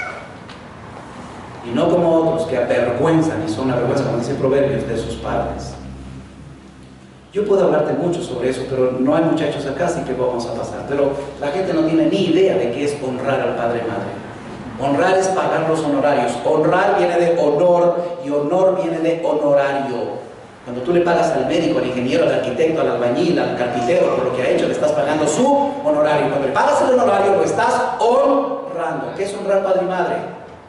Y no como otros que avergüenzan y son una vergüenza, como dice Proverbios, de sus padres. Yo puedo hablarte mucho sobre eso, pero no hay muchachos acá, así que vamos a pasar. Pero la gente no tiene ni idea de qué es honrar al padre y madre. Honrar es pagar los honorarios. Honrar viene de honor y honor viene de honorario. Cuando tú le pagas al médico, al ingeniero, al arquitecto, al albañil, al carpintero por lo que ha hecho, le estás pagando su honorario. Cuando le pagas el honorario, lo estás honrando. ¿Qué es honrar padre y madre?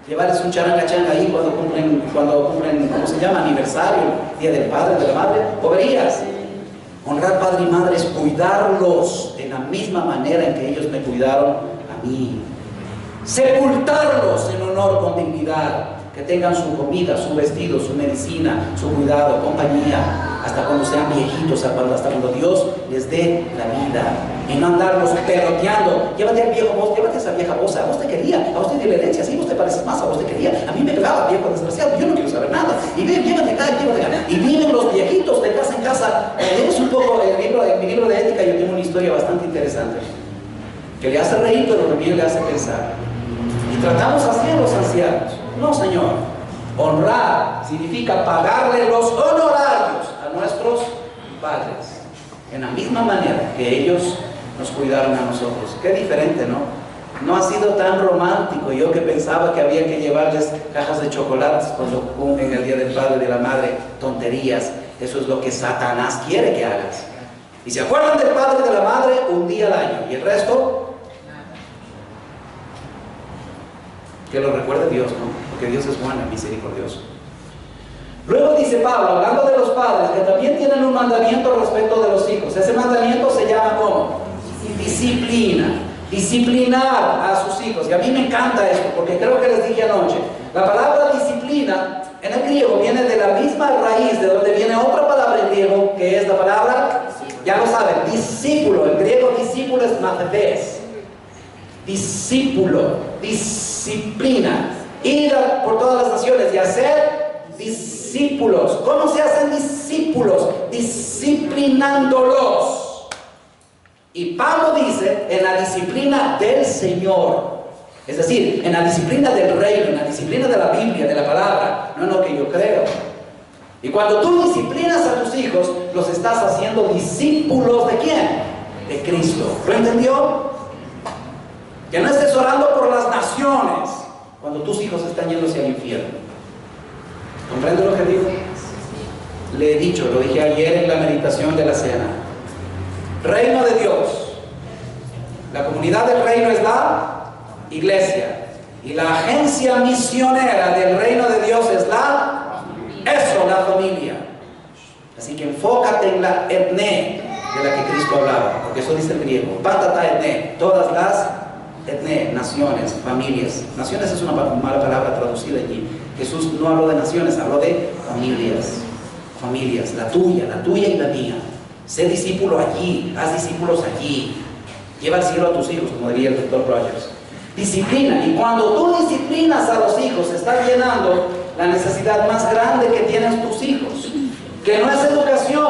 Llevarles un charanga changa ahí cuando cumplen, ¿cómo se llama? Aniversario, día del padre, de la madre. Boberías. Honrar padre y madre es cuidarlos de la misma manera en que ellos me cuidaron a mí. Sepultarlos en honor con dignidad. Que tengan su comida, su vestido, su medicina, su cuidado, compañía, hasta cuando sean viejitos, hasta cuando Dios les dé la vida. Y no andarlos peloteando. Llévate al viejo vos, llévate a esa vieja vos, a vos te quería, a vos te dio la herencia, sí, vos te pareces más, a vos te quería. A mí me pegaba, viejo desgraciado, yo no quiero saber nada. Y ven, llévate acá, llévate acá. Y viven los viejitos de casa en casa. Lees un poco en mi libro de ética, yo tengo una historia bastante interesante, que le hace reír, pero también le hace pensar. Y tratamos así a los ancianos. No, señor. Honrar significa pagarle los honorarios a nuestros padres en la misma manera que ellos nos cuidaron a nosotros. Qué diferente, ¿no? No ha sido tan romántico. Yo que pensaba que había que llevarles cajas de chocolates cuando cumplen el Día del Padre y de la Madre. Tonterías. Eso es lo que Satanás quiere que hagas. Y se acuerdan del padre y de la madre un día al año. ¿Y el resto? Que lo recuerde Dios, ¿no? Porque Dios es bueno y misericordioso. Luego dice Pablo, hablando de los padres, que también tienen un mandamiento respecto de los hijos. Ese mandamiento se llama ¿cómo? Disciplina. Disciplinar a sus hijos. Y a mí me encanta esto, porque creo que les dije anoche, la palabra disciplina en el griego viene de la misma raíz de donde viene otra palabra en griego, que es la palabra, ya lo saben, discípulo. En griego discípulo es mathetes. Discípulo, disciplina. Ir por todas las naciones y hacer discípulos. ¿Cómo se hacen discípulos? Disciplinándolos. Y Pablo dice, en la disciplina del Señor. Es decir, en la disciplina del reino, en la disciplina de la Biblia, de la palabra, no en lo que yo creo. Y cuando tú disciplinas a tus hijos, los estás haciendo discípulos ¿de quién? De Cristo. ¿Lo entendió? Que no estés orando por las naciones cuando tus hijos están yéndose al infierno. ¿Comprende lo que digo? Le he dicho, lo dije ayer en la meditación de la cena. Reino de Dios. La comunidad del reino es la iglesia. Y la agencia misionera del reino de Dios es la familia. Así que enfócate en la etné de la que Cristo hablaba, porque eso dice el griego. Patata etné, todas las etné, naciones, familias. Naciones es una mala palabra traducida allí. Jesús no habló de naciones, habló de familias. Familias, la tuya y la mía. Sé discípulo allí, haz discípulos allí. Lleva al cielo a tus hijos, como diría el doctor Rogers. Disciplina. Y cuando tú disciplinas a los hijos, estás llenando la necesidad más grande que tienen tus hijos, que no es educación.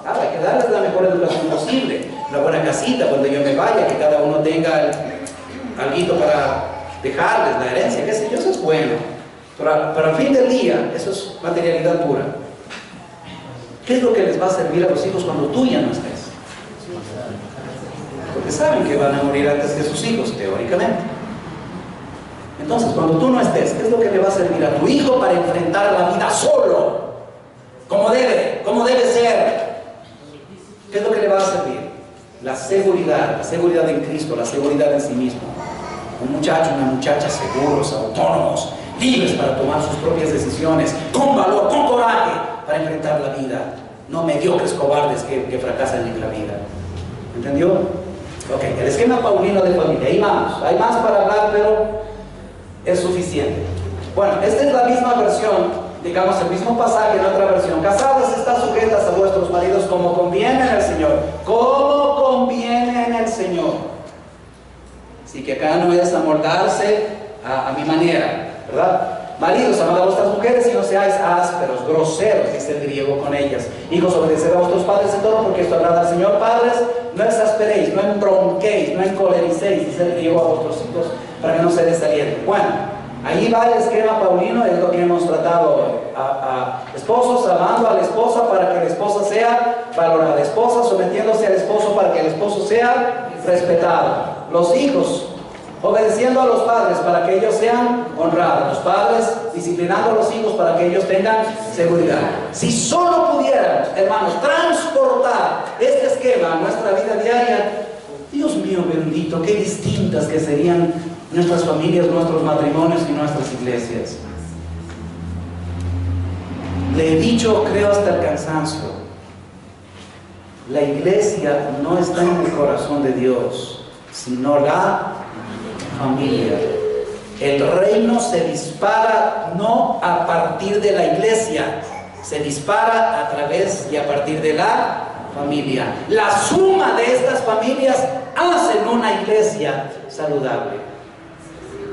Hay que darles la mejor educación posible. Una buena casita cuando yo me vaya, que cada uno tenga algo para dejarles, la herencia, qué sé yo, eso es bueno. Pero al fin del día, eso es materialidad pura. ¿Qué es lo que les va a servir a los hijos cuando tú ya no estés? Porque saben que van a morir antes que sus hijos, teóricamente. Entonces, cuando tú no estés, ¿qué es lo que le va a servir a tu hijo para enfrentar la vida solo? Como debe ser. ¿Qué es lo que le va a servir? La seguridad en Cristo, la seguridad en sí mismo. Un muchacho, una muchacha seguros, autónomos, libres para tomar sus propias decisiones, con valor, con coraje, para enfrentar la vida. No mediocres cobardes que fracasan en la vida. ¿Entendió? Ok, el esquema paulino de familia. Ahí vamos. Hay más para hablar, pero es suficiente. Bueno, esta es la misma versión, digamos el mismo pasaje en otra versión. Casadas, están sujetas a vuestros maridos como conviene en el Señor. Como conviene en el Señor. Así que acá no es amoldarse a mi manera, ¿verdad? Maridos, amad a vuestras mujeres y no seáis ásperos, groseros, dice el griego, con ellas. Hijos, obedeced a vuestros padres en todo, porque esto agrada al Señor. Padres, no exasperéis, no embronquéis, no encolericéis, dice el griego, a vuestros hijos, para que no se desalienten. Bueno, ahí va el esquema paulino, es lo que hemos tratado hoy. A esposos amando a la esposa para que la esposa sea valorada. Esposa sometiéndose al esposo para que el esposo sea respetado. Los hijos obedeciendo a los padres para que ellos sean honrados. Los padres disciplinando a los hijos para que ellos tengan seguridad. Si solo pudiéramos, hermanos, transportar este esquema a nuestra vida diaria, Dios mío bendito, qué distintas que serían nuestras familias, nuestros matrimonios y nuestras iglesias. Le he dicho, creo hasta el cansancio, la iglesia no está en el corazón de Dios, sino la familia. El reino se dispara no a partir de la iglesia, se dispara a través y a partir de la familia. La suma de estas familias hacen una iglesia saludable.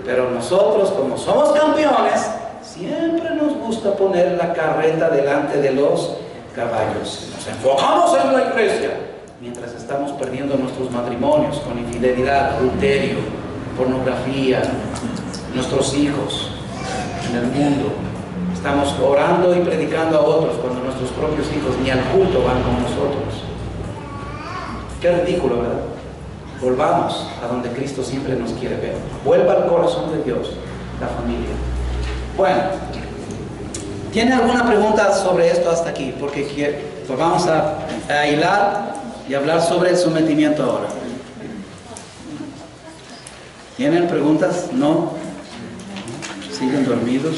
Pero nosotros, como somos campeones, siempre nos gusta poner la carreta delante de los caballos. Nos enfocamos en la iglesia mientras estamos perdiendo nuestros matrimonios con infidelidad, adulterio, pornografía, nuestros hijos en el mundo. Estamos orando y predicando a otros cuando nuestros propios hijos ni al culto van con nosotros. Qué ridículo, ¿verdad? Volvamos a donde Cristo siempre nos quiere ver. Vuelva al corazón de Dios, la familia. Bueno, ¿tiene alguna pregunta sobre esto hasta aquí? Porque pues vamos a hilar y hablar sobre el sometimiento ahora. ¿Tienen preguntas? ¿No? ¿Siguen dormidos?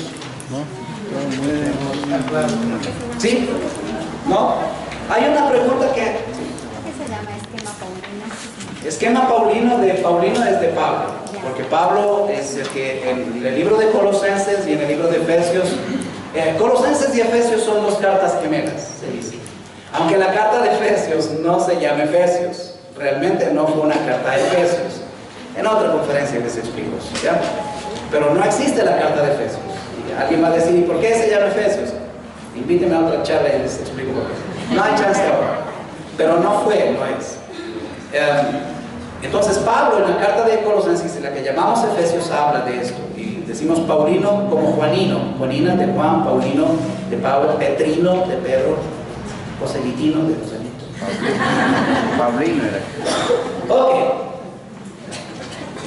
¿Sí? ¿No? Hay una pregunta que... ¿Qué se llama esquema paulino? Esquema Paulino es de Pablo, porque Pablo es el que en el libro de Colosenses y en el libro de Efesios, Colosenses y Efesios son dos cartas gemelas, se dice. Aunque la carta de Efesios no se llama Efesios, realmente no fue una carta de Efesios. En otra conferencia les explico, ¿ya? Pero no existe la carta de Efesios. Y alguien va a decir, ¿y por qué se llama Efesios? Invíteme a otra charla y les explico por qué. No hay chance ahora, pero no fue, no es. Entonces Pablo en la carta de Colosenses, en la que llamamos Efesios, habla de esto. Y decimos Paulino como Juanino. Juanina de Juan, Paulino de Pablo, Petrino de Pedro, Joselitino de Joselito. Paulino era. Ok.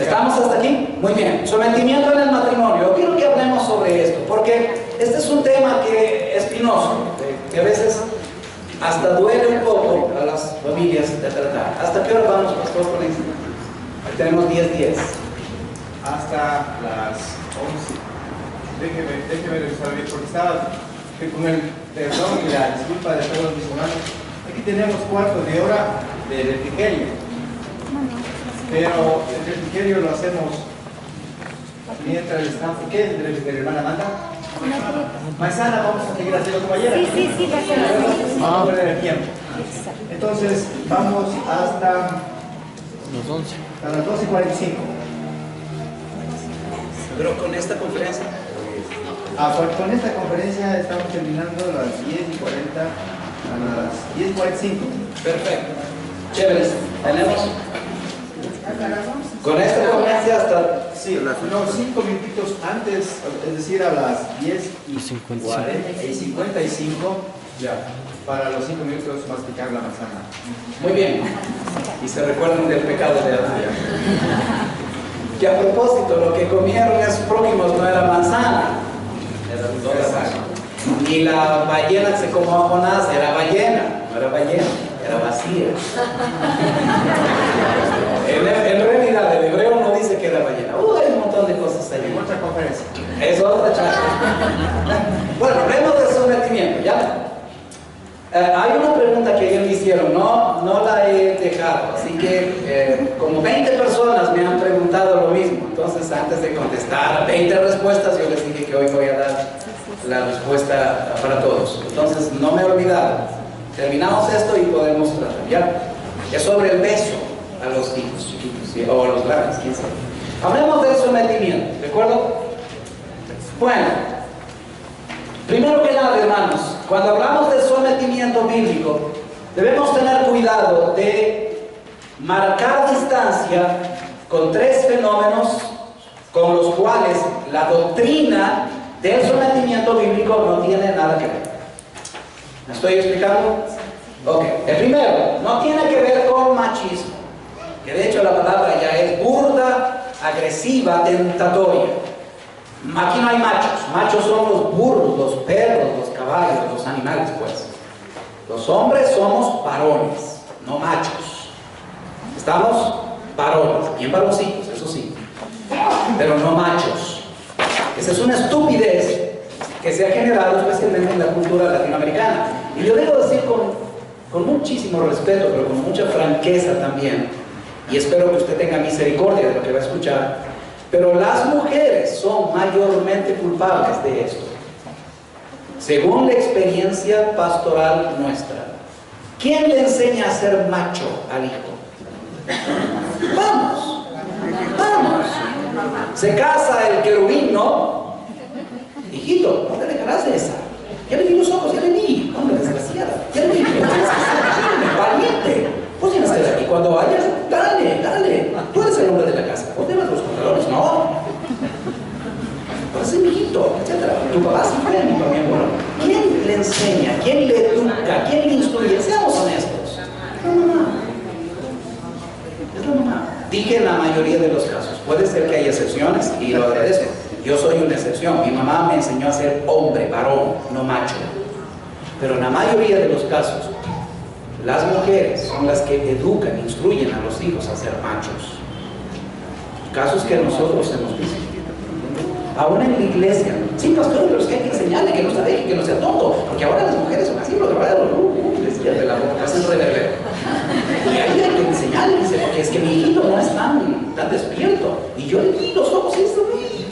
¿Estamos hasta aquí? Muy bien. Sometimiento en el matrimonio. Yo quiero que hablemos sobre esto, porque este es un tema que es espinoso, que a veces hasta duele un poco a las familias de tratar. ¿Hasta qué hora vamos, pastor, con esto? Ahí tenemos 10:10. Hasta las 11. Déjeme revisar bien, porque estaba con el perdón y la disculpa de todos mis hermanos. Aquí tenemos cuarto de hora de refrigerio, pero el refrigerio lo hacemos mientras estamos. ¿Qué es el refrigerio, hermana Amanda? Manzana, vamos a seguir haciendo como ayer. Sí, va a ser así. Vamos a poner el tiempo. Entonces, vamos hasta las 12:45. Pero con esta conferencia. Con esta conferencia estamos terminando a las 10:40, a las 10:45. Perfecto. Chéveres. Tenemos. Con esta conferencia hasta. Sí, unos 5 minutitos antes, es decir, a las 10:55, ya, para los 5 minutos masticar la manzana. Muy bien. Y se recuerdan del pecado de Adán. Que a propósito, lo que comieron esos prójimos no era manzana, era ni la ballena que se comió a Jonás era ballena, no era ballena, era vacía. En realidad, el hebreo no dice que era ballena. Hay un montón de cosas ahí. En otra conferencia. Es otra charla. Bueno, hablemos del sometimiento, ¿ya? Hay una pregunta que ellos me hicieron, no la he dejado, así que como 20 personas me han preguntado lo mismo, entonces antes de contestar 20 respuestas, yo les dije que hoy voy a dar la respuesta para todos. Entonces no me he olvidado, terminamos esto y podemos tratar, ¿ya? Es sobre el beso a los hijos chiquitos, ¿sí? O a los grandes, quién sabe. Hablemos del sometimiento, ¿de acuerdo? Bueno. Primero que nada, hermanos, cuando hablamos de sometimiento bíblico, debemos tener cuidado de marcar distancia con 3 fenómenos con los cuales la doctrina del sometimiento bíblico no tiene nada que ver. ¿Me estoy explicando? Ok. El primero, no tiene que ver con machismo, que de hecho la palabra ya es burda, agresiva, tentatoria. Aquí no hay machos son los burros, los perros, los caballos, los animales, pues. Los hombres somos varones, no machos. Estamos varones, bien varoncitos, eso sí, pero no machos. Esa es una estupidez que se ha generado especialmente en la cultura latinoamericana. Y yo debo decir con muchísimo respeto, pero con mucha franqueza también, y espero que usted tenga misericordia de lo que va a escuchar, pero las mujeres son mayormente culpables de esto, según la experiencia pastoral nuestra. ¿Quién le enseña a ser macho al hijo? Vamos. Se casa el querubín, ¿no? Hijito, no te dejarás de esa. Ya le vi los ojos, ya le vi. Hombre, desgraciada. Ya le vi. Valiente. Vos tienes que estar aquí. Cuando vayas, dale. Tú eres el hombre de la casa. Vos llevas los pantalones, no. Pues es mi hijito, etc. Tu papá sí fue mi papá, bueno. ¿Quién le enseña? ¿Quién le educa? ¿Quién le instruye? Seamos honestos. La mamá. Es la mamá. Dije en la mayoría de los casos. Puede ser que haya excepciones y lo agradezco. Yo soy una excepción. Mi mamá me enseñó a ser hombre, varón, no macho. Pero en la mayoría de los casos, las mujeres son las que educan, instruyen a los hijos a ser machos. Casos que nosotros hemos visto. Aún en la iglesia, sí, pastor, pero es que hay que enseñarle que no se deje, que no sea tonto, porque ahora las mujeres son así, pero de verdad, decía de la boca, hacen reverbero. Y ahí hay que enseñarle, dice, porque es que mi hijito no es tan despierto. Y yo le vi los ojos y esto,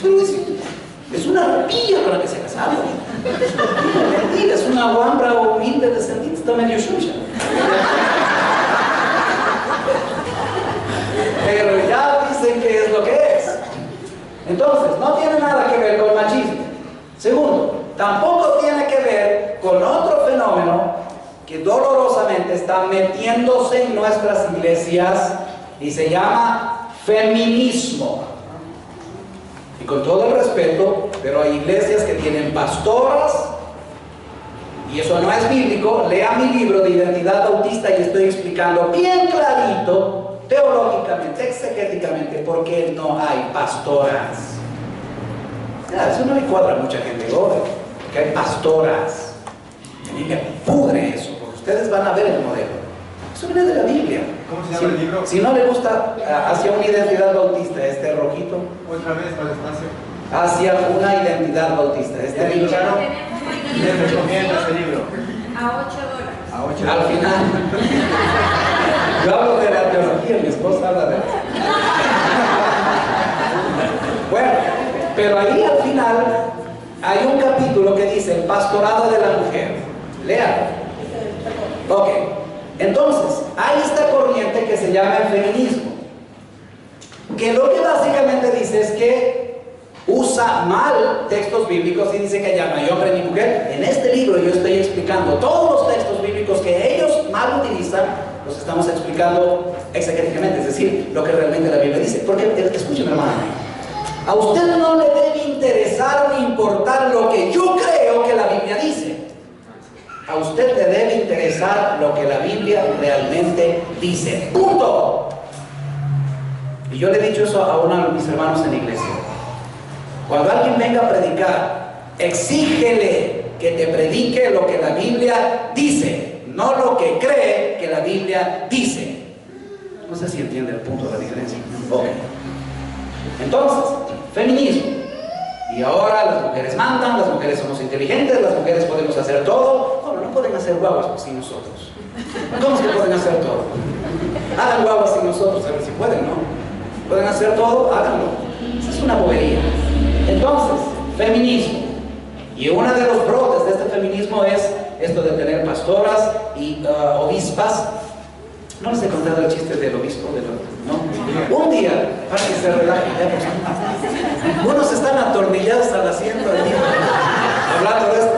pero es una roquilla con la que se casaron. Mentira, es una guambra humilde descendiente, está medio chucha. Pero ya dicen que es lo que es. Entonces, no tiene nada que ver con machismo. Segundo, tampoco tiene que ver con otro fenómeno que dolorosamente está metiéndose en nuestras iglesias y se llama feminismo. Y con todo el respeto, pero hay iglesias que tienen pastoras, y eso no es bíblico. Lea mi libro de Identidad Bautista y estoy explicando bien clarito, teológicamente, exegéticamente, por qué no hay pastoras. Ya, eso no le cuadra a mucha gente hoy, porque hay pastoras. A mí me pudre eso, porque ustedes van a ver el modelo. Eso viene de la Biblia. ¿Cómo se llama el libro? Si no le gusta hacia una identidad bautista, este rojito. Otra vez, más despacio. Hacia una identidad bautista. Este libro. Les recomiendo ese libro. A $8. A 8. Al final. Yo hablo de la teología, mi esposa habla de eso. Bueno, pero ahí al final hay un capítulo que dice el pastorado de la mujer. Léalo. Ok. Entonces, hay esta corriente que se llama el feminismo, que lo que básicamente dice es que usa mal textos bíblicos y dice que ya no hay hombre ni mujer. En este libro yo estoy explicando todos los textos bíblicos que ellos mal utilizan, los estamos explicando exegéticamente, es decir, lo que realmente la Biblia dice. Porque, escúcheme hermano, a usted no le debe interesar ni importar lo que yo creo que la Biblia dice. A usted le debe interesar lo que la Biblia realmente dice. ¡Punto! Y yo le he dicho eso a uno de mis hermanos en la iglesia. Cuando alguien venga a predicar, exígele que te predique lo que la Biblia dice, no lo que cree que la Biblia dice. No sé si entiende el punto de la diferencia. Ok. Entonces, feminismo. Y ahora las mujeres mandan, las mujeres somos inteligentes, las mujeres podemos hacer todo. Bueno, no pueden hacer guaguas pues, sin nosotros. ¿Cómo es que pueden hacer todo? Hagan guaguas sin nosotros, a ver si pueden, ¿no? ¿Pueden hacer todo? Háganlo. Esa es una bobería. Entonces, feminismo. Y uno de los brotes de este feminismo es esto de tener pastoras y obispas. No les he contado el chiste del obispo, ¿no? Un día, para que se relajen, unos están atornillados al asiento allí, hablando de esto.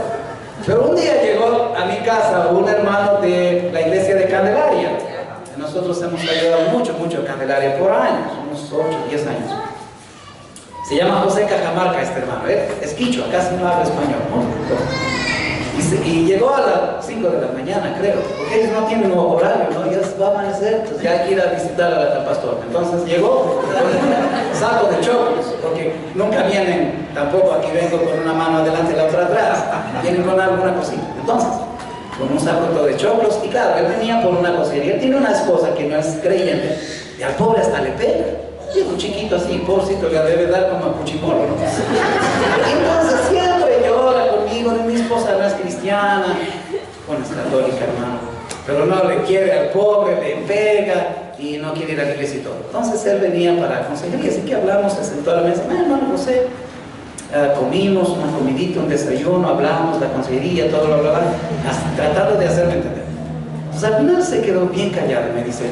Pero un día llegó a mi casa un hermano de la iglesia de Candelaria. Nosotros hemos ayudado mucho a Candelaria por años, unos 8, 10 años. Se llama José Cajamarca este hermano, es quichua, casi no habla español, ¿no? Y llegó a las 5 de la mañana, creo, porque ellos no tienen horario, ¿no? Ya va a amanecer, pues ya hay que ir a visitar al pastor. Entonces llegó con un saco de choclos, porque nunca vienen, tampoco aquí vengo con una mano adelante y la otra atrás, vienen con alguna cosita. Entonces, con un saco todo de choclos, y claro, él venía por una cosería. Él tiene una esposa que no es creyente, y al pobre hasta le pega. Y un chiquito así, pobrecito, le debe dar como a Puchimolo, ¿no? Y entonces siempre llora conmigo, mi esposa no es cristiana, bueno, es católica, hermano, pero no le quiere al pobre, le pega y no quiere ir a la iglesia y todo. Entonces él venía para consejería, así que hablamos, se sentó a la mesa, hermano José, comimos una comidita, un desayuno, hablamos, la consejería, todo lo bla, tratando de hacerme entender. Entonces al final se quedó bien callado y me dice,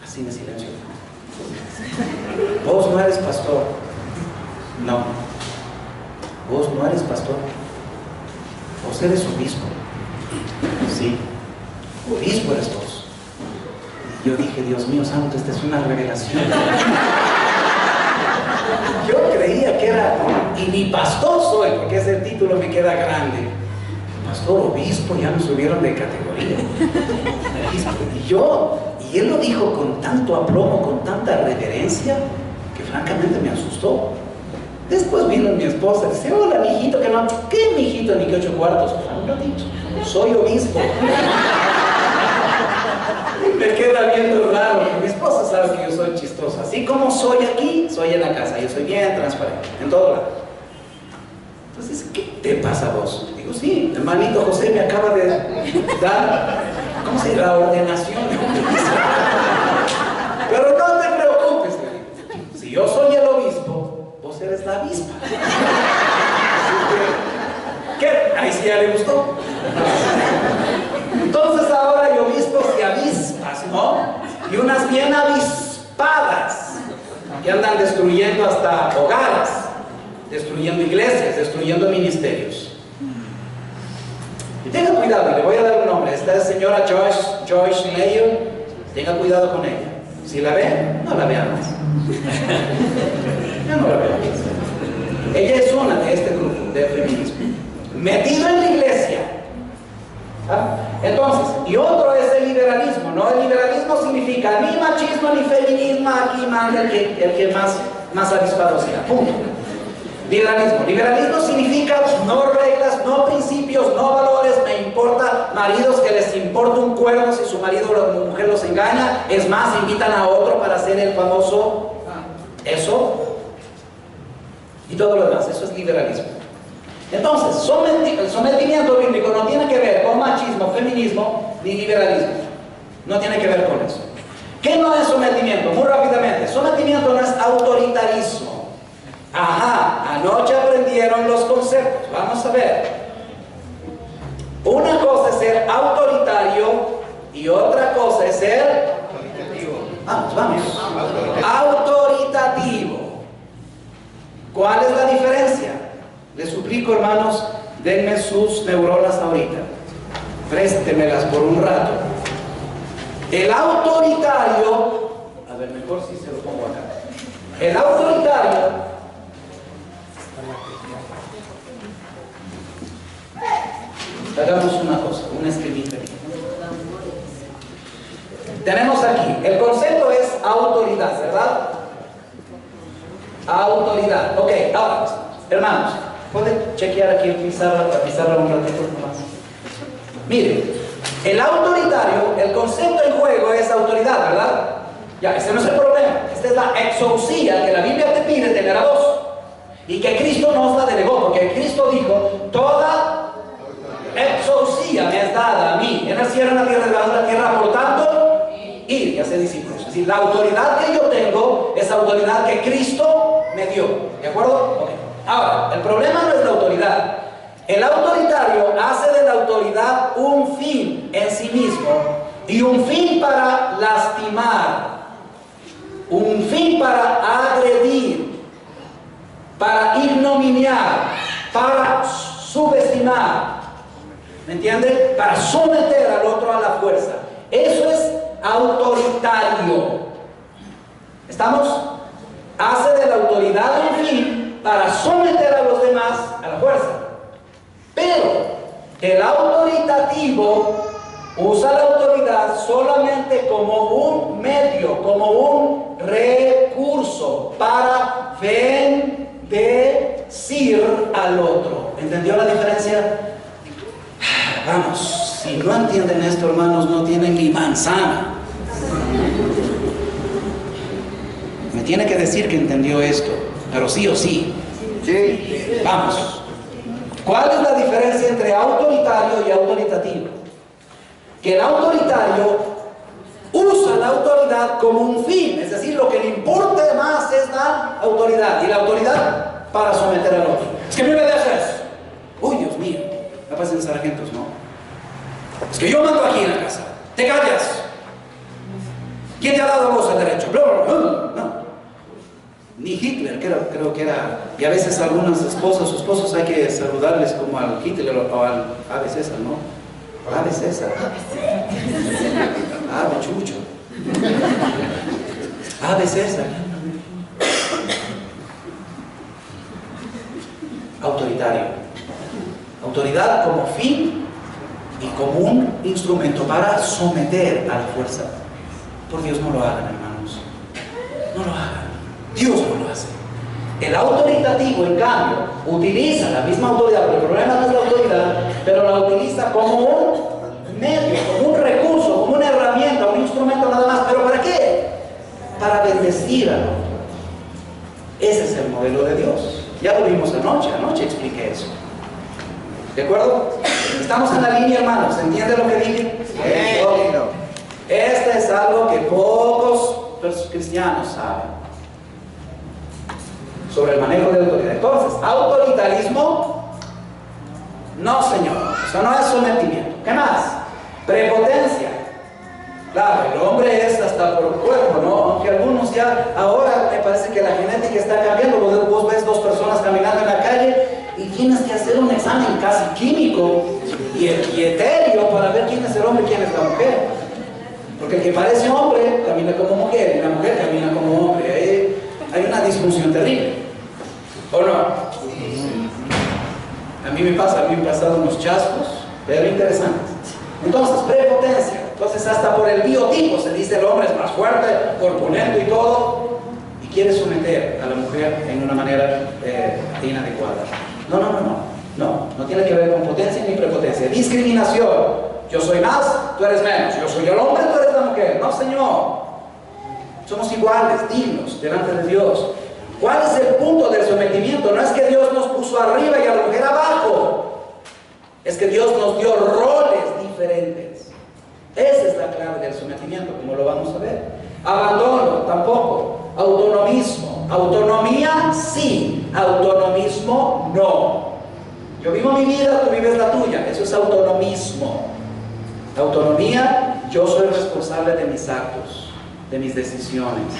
así de silencio, vos no eres pastor. No, vos no eres pastor, vos eres obispo. Sí, obispo eres vos. Y yo dije, Dios mío santo, esta es una revelación. Yo creía que era, y ni pastor soy, porque ese título me queda grande. Pastor, obispo, ya me subieron de categoría. Y él lo dijo con tanto aplomo, con tanta reverencia, que francamente me asustó. Después vino mi esposa y dice, hola, mijito, que no. ¿Qué mijito ni qué 8 cuartos? No he dicho, soy obispo. Me queda viendo raro. Mi esposa sabe que yo soy chistoso. Así como soy aquí, soy en la casa. Yo soy bien transparente, en todo lado. Entonces, ¿qué te pasa a vos? Digo, sí, hermanito José me acaba de dar, ¿cómo se dice? La ordenación. Pero no te preocupes, si yo soy el obispo, vos eres la avispa. ¿Qué? Ahí sí ya le gustó. Entonces ahora hay obispos y avispas, ¿no? Y unas bien avispadas que andan destruyendo hasta hogares, destruyendo iglesias, destruyendo ministerios. Y tenga cuidado, y le voy a dar un nombre. Esta es señora Joyce Meyer. Tenga cuidado con ella. Si la ve, no la vea más. Ya no la veo más. Ella es una de este grupo de feminismo, metido en la iglesia. ¿Ah? Entonces, y otro es el liberalismo, ¿no? El liberalismo significa ni machismo ni feminismo, aquí manda el que más avispado sea. Punto. Liberalismo significa no reglas, no principios, no valores. Me importa maridos que les importa un cuerno si su marido o la mujer los engaña. Es más, invitan a otro para hacer el famoso eso y todo lo demás. Eso es liberalismo. Entonces, el sometimiento bíblico no tiene que ver con machismo, feminismo ni liberalismo. No tiene que ver con eso. ¿Qué no es sometimiento? Muy rápidamente, sometimiento no es autoritarismo. Ajá, anoche aprendieron los conceptos. Vamos a ver. Una cosa es ser autoritario y otra cosa es ser vamos. Autoritativo. ¿Cuál es la diferencia? Les suplico, hermanos, denme sus neuronas ahorita. Préstemelas por un rato. El autoritario, a ver, mejor si se lo pongo acá. El autoritario hagamos una cosa, un esquemita. Tenemos aquí, el concepto es autoridad, ¿verdad? Autoridad. Ok, ahora, hermanos, ¿pueden chequear aquí la pizarra un ratito más? Miren, el autoritario, el concepto en juego es autoridad, ¿verdad? Ya, ese no es el problema. Esta es la exousia que la Biblia te pide tener a vos y que Cristo nos la delegó, porque Cristo dijo, toda exousia me es dada a mí en el cielo, en la tierra, debajo de la tierra, por tanto, ir y hacer discípulos. Es decir, la autoridad que yo tengo es autoridad que Cristo me dio. ¿De acuerdo? Ok. Ahora, el problema no es la autoridad. El autoritario hace de la autoridad un fin en sí mismo y un fin para lastimar, un fin para agredir, para ignominiar, para subestimar. ¿Me entiende? Para someter al otro a la fuerza. Eso es autoritario. ¿Estamos? Hace de la autoridad un fin para someter a los demás a la fuerza. Pero el autoritativo usa la autoridad solamente como un medio, como un recurso para bendecir al otro. ¿Entendió la diferencia? Vamos, si no entienden esto, hermanos, no tienen ni manzana. Me tiene que decir que entendió esto, pero sí o sí. Sí. Vamos. ¿Cuál es la diferencia entre autoritario y autoritativo? Que el autoritario usa la autoridad como un fin, es decir, lo que le importa más es la autoridad, y la autoridad para someter al otro. Es que me obedeces. Uy, Dios mío, la paz en sargentos, ¿no? Es que yo mando aquí en la casa. Te callas. ¿Quién te ha dado a vos el derecho? No. Ni Hitler, creo que era. Y a veces algunas esposas o esposos hay que saludarles como al Hitler o al Ave César, ¿no? Ave César. Ave Chucho. Ave César. Autoritario. Autoridad como fin y como un instrumento para someter a la fuerza. Por Dios, no lo hagan, hermanos. No lo hagan. Dios no lo hace. El autoritativo, en cambio, utiliza la misma autoridad, pero el problema no es la autoridad, pero la utiliza como un medio, como un recurso, como una herramienta, un instrumento nada más. ¿Pero para qué? Para bendecir al otro. Ese es el modelo de Dios. Ya lo vimos anoche expliqué eso. ¿De acuerdo? Estamos en la línea, hermanos. ¿Se entiende lo que dije? Sí. Este es algo que pocos cristianos saben sobre el manejo de autoridad. Entonces, autoritarismo, no, señor. Eso no es sometimiento. ¿Qué más? Prepotencia. Claro, el hombre es hasta por cuerpo, ¿no? Aunque algunos ya, ahora me parece que la genética está cambiando. Vos ves dos personas caminando en la calle y tienes que hacer un examen casi químico y etéreo para ver quién es el hombre y quién es la mujer. Porque el que parece hombre camina como mujer y la mujer camina como hombre. Hay una disfunción terrible. ¿O no? A mí me pasan unos chascos, pero interesantes. Entonces, prepotencia. Entonces, hasta por el biotipo se dice el hombre es más fuerte, corpulento y todo, y quiere someter a la mujer en una manera inadecuada. No tiene que ver con potencia ni prepotencia. Discriminación. Yo soy más, tú eres menos. Yo soy el hombre, tú eres la mujer. No, señor. Somos iguales, dignos, delante de Dios. ¿Cuál es el punto del sometimiento? No es que Dios nos puso arriba y a la mujer abajo. Es que Dios nos dio roles diferentes. Esa es la clave del sometimiento, como lo vamos a ver. Abandono, tampoco. Autonomismo. Autonomía, sí. Autonomismo, no. Yo vivo mi vida, tú vives la tuya. Eso es autonomismo. Autonomía, yo soy responsable de mis actos, de mis decisiones.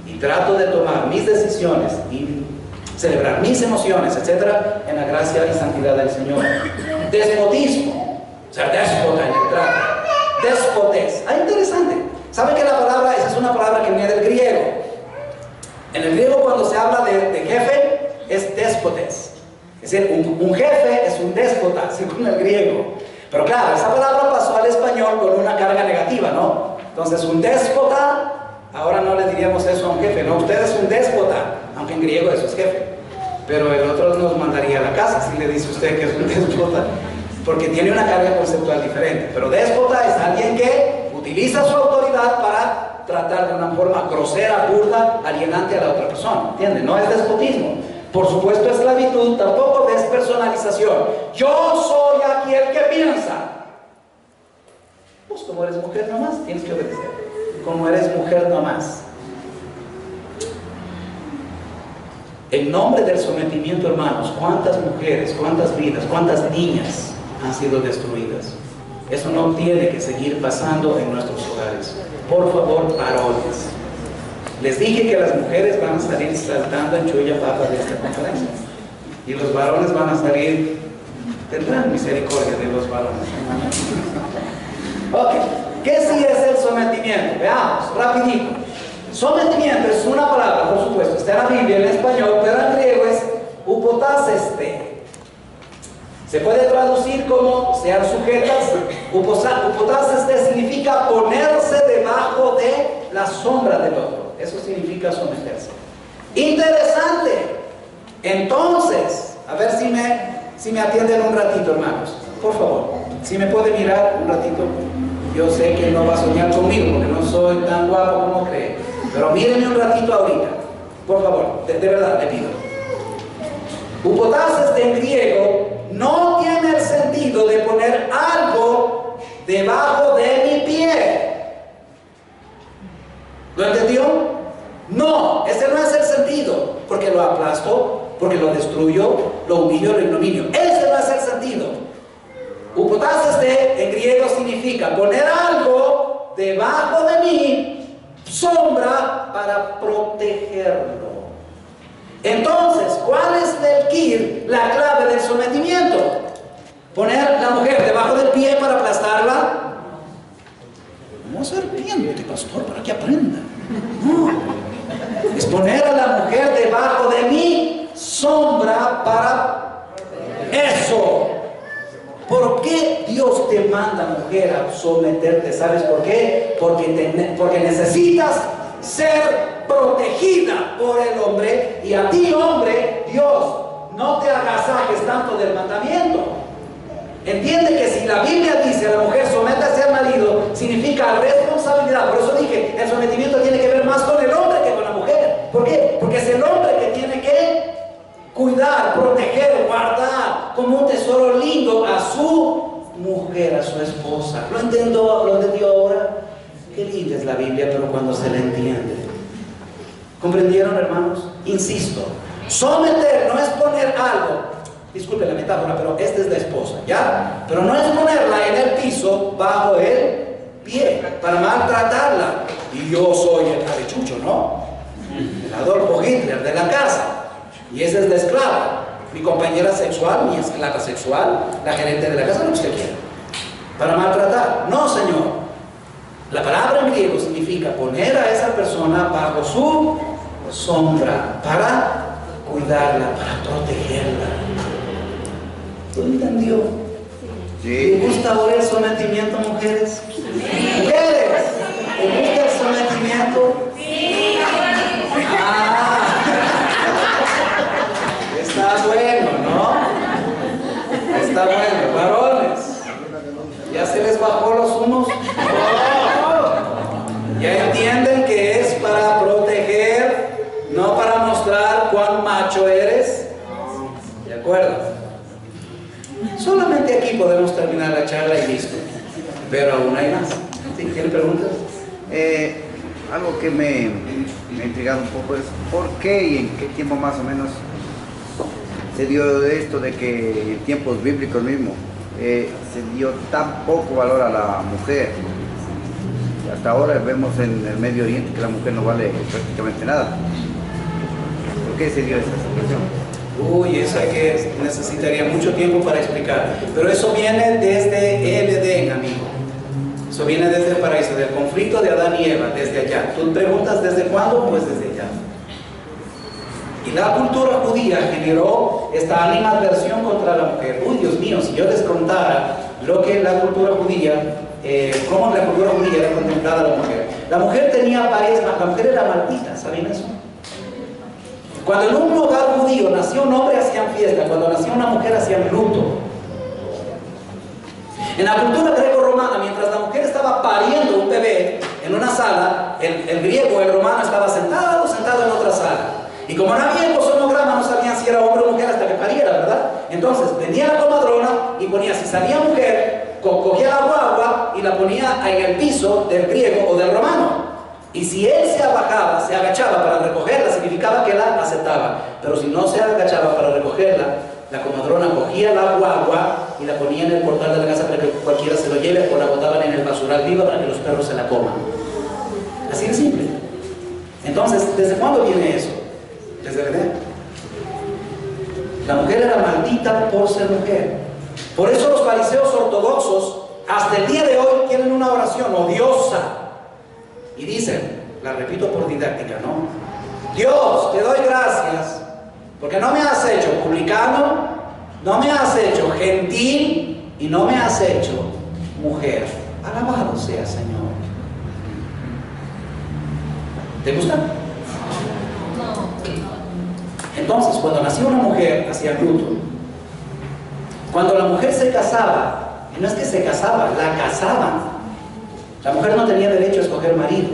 Y trato de tomar mis decisiones y celebrar mis emociones, etcétera, en la gracia y santidad del Señor. Despotismo. Ser déspota en el trato. Despotes. Interesante. ¿Saben que la palabra, esa es una palabra que viene del griego? En el griego cuando se habla de jefe, es déspotes. Es decir, un jefe es un déspota, según el griego. Pero claro, esa palabra pasó al español con una carga negativa, ¿no? Entonces, un déspota, ahora no le diríamos eso a un jefe, no, usted es un déspota, aunque en griego eso es jefe. Pero el otro nos mandaría a la casa si le dice usted que es un déspota, porque tiene una carga conceptual diferente. Pero déspota es alguien que utiliza su autoridad para tratar de una forma grosera, burda, alienante a la otra persona, ¿entiende? No es despotismo. Por supuesto, esclavitud, tampoco despersonalización. Yo soy aquí el que piensa. Pues como eres mujer nomás, tienes que obedecer. Como eres mujer nomás. En nombre del sometimiento, hermanos, ¿cuántas mujeres, cuántas vidas, cuántas niñas han sido destruidas? Eso no tiene que seguir pasando en nuestros hogares. Por favor, varones. Les dije que las mujeres van a salir saltando en chulla papa de esta conferencia. Y los varones van a salir, tendrán misericordia de los varones. Ok, ¿qué sí es el sometimiento? Veamos, rapidito. Sometimiento es una palabra, por supuesto, está en la Biblia en español, pero en griego es upotaseste. Se puede traducir como sean sujetas. Upotaseste significa ponerse debajo de la sombra del otro. Eso significa someterse. Interesante. Entonces, a ver si me atienden un ratito, hermanos. Por favor, si me puede mirar un ratito. Yo sé que no va a soñar conmigo porque no soy tan guapo como cree. Pero mírenme un ratito ahorita. Por favor, de verdad, le pido. Upotaseste en griego no tiene el sentido de poner algo debajo de mi pie. ¿Lo entendió? No, ese no es el sentido. Porque lo aplasto, porque lo destruyo, lo humillo, lo ignominio. Ese no es el sentido. Upotaseste en griego significa poner algo debajo de mí, sombra, para protegerlo. Entonces, ¿cuál es el key, la clave del sometimiento? Poner la mujer debajo del pie para aplastarla. No serpiente, pastor, para que aprenda. No. Es poner a la mujer debajo de mi sombra para eso. ¿Por qué Dios te manda, mujer, a someterte? ¿Sabes por qué? Porque necesitas ser protegida por el hombre, y a ti, hombre, Dios, no te agasajes tanto del mandamiento. Entiende que si la Biblia dice a la mujer sométase al marido, significa responsabilidad. Por eso dije, el sometimiento tiene que ver más con el hombre que con la mujer. ¿Por qué? Porque es el hombre que tiene que cuidar, proteger, guardar como un tesoro lindo a su mujer, a su esposa. ¿Lo entendió ahora? Qué linda es la Biblia, pero cuando se la entiende. ¿Comprendieron, hermanos? Insisto, someter no es poner algo. Disculpe la metáfora, pero esta es la esposa, ¿ya? Pero no es ponerla en el piso bajo el pie para maltratarla. Y yo soy el cabechucho, ¿no? El Adolfo Hitler de la casa. Y esa es la esclava. Mi compañera sexual, mi esclava sexual, la gerente de la casa, lo que usted quiera. Para maltratar. No, señor. La palabra en griego significa poner a esa persona bajo su sombra para cuidarla, para protegerla. ¿Lo entendió? Sí. ¿Les gusta ahora el sometimiento, mujeres? Sí. ¿Mujeres? ¿Les gusta el sometimiento? Sí. Ah, está bueno, ¿no? Está bueno. Varones, ¿ya se les bajó los humos? ¿Ya entienden que es para proteger, no para mostrar cuán macho eres? ¿De acuerdo? Solamente aquí podemos terminar la charla y listo. Pero aún hay más. ¿Sí? ¿Tienen preguntas? Algo que me ha intrigado un poco es ¿por qué y en qué tiempo más o menos se dio esto de que en tiempos bíblicos mismos se dio tan poco valor a la mujer? Hasta ahora vemos en el Medio Oriente que la mujer no vale prácticamente nada. ¿Por qué se dio esta situación? Uy, eso hay que necesitaría mucho tiempo para explicar. Pero eso viene desde el Edén, amigo. Eso viene desde el paraíso, del conflicto de Adán y Eva, desde allá. Tú preguntas ¿desde cuándo? Pues desde allá. Y la cultura judía generó esta animadversión contra la mujer. Uy, Dios mío, si yo les contara lo que la cultura judía, cómo la cultura judía era contemplada a la mujer. La mujer tenía varias, la mujer era maldita, ¿saben eso? Cuando en un hogar judío nació un hombre hacían fiesta, cuando nació una mujer hacían luto. En la cultura greco-romana, mientras la mujer estaba pariendo un bebé en una sala, el griego, el romano estaba sentado en otra sala. Y como no había sonograma, no sabían si era hombre o mujer hasta que pariera, ¿verdad? Entonces venía la comadrona y ponía, si salía mujer, cogía la guagua y la ponía en el piso del griego o del romano. Y si él se agachaba para recogerla, significaba que la aceptaba. Pero si no se agachaba para recogerla, la comadrona cogía la guagua y la ponía en el portal de la casa para que cualquiera se lo lleve, o la botaban en el basural viva para que los perros se la coman. Así de simple. Entonces, ¿desde cuándo viene eso? Desde el Edén. La mujer era maldita por ser mujer. Por eso los fariseos ortodoxos, hasta el día de hoy, tienen una oración odiosa. Y dicen, la repito por didáctica, ¿no? Dios, te doy gracias, porque no me has hecho publicano, no me has hecho gentil y no me has hecho mujer. Alabado sea, Señor. ¿Te gusta? Entonces, cuando nació una mujer, hacía luto. Cuando la mujer se casaba, y no es que se casaba, la casaban. La mujer no tenía derecho a escoger marido.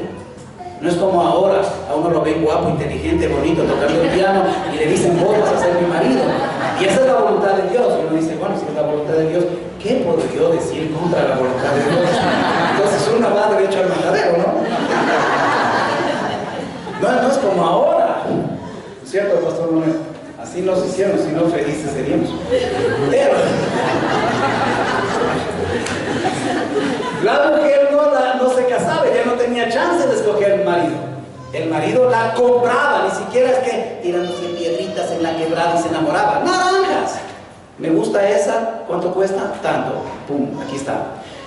No es como ahora, a uno lo ven guapo, inteligente, bonito, tocando el piano y le dicen, vos vas a ser mi marido. Y esa es la voluntad de Dios. Y uno dice, bueno, si es la voluntad de Dios, ¿qué puedo yo decir contra la voluntad de Dios? Entonces uno va derecho al matadero, ¿no? No es como ahora. ¿Cierto, pastor Manuel? Así nos hicieron, si no felices seríamos. Pero la mujer no se casaba, ella no tenía chance de escoger el marido. El marido la compraba, ni siquiera es que tirándose piedritas en la quebrada y se enamoraba. ¡Naranjas! Me gusta esa, ¿cuánto cuesta? Tanto. Pum, aquí está.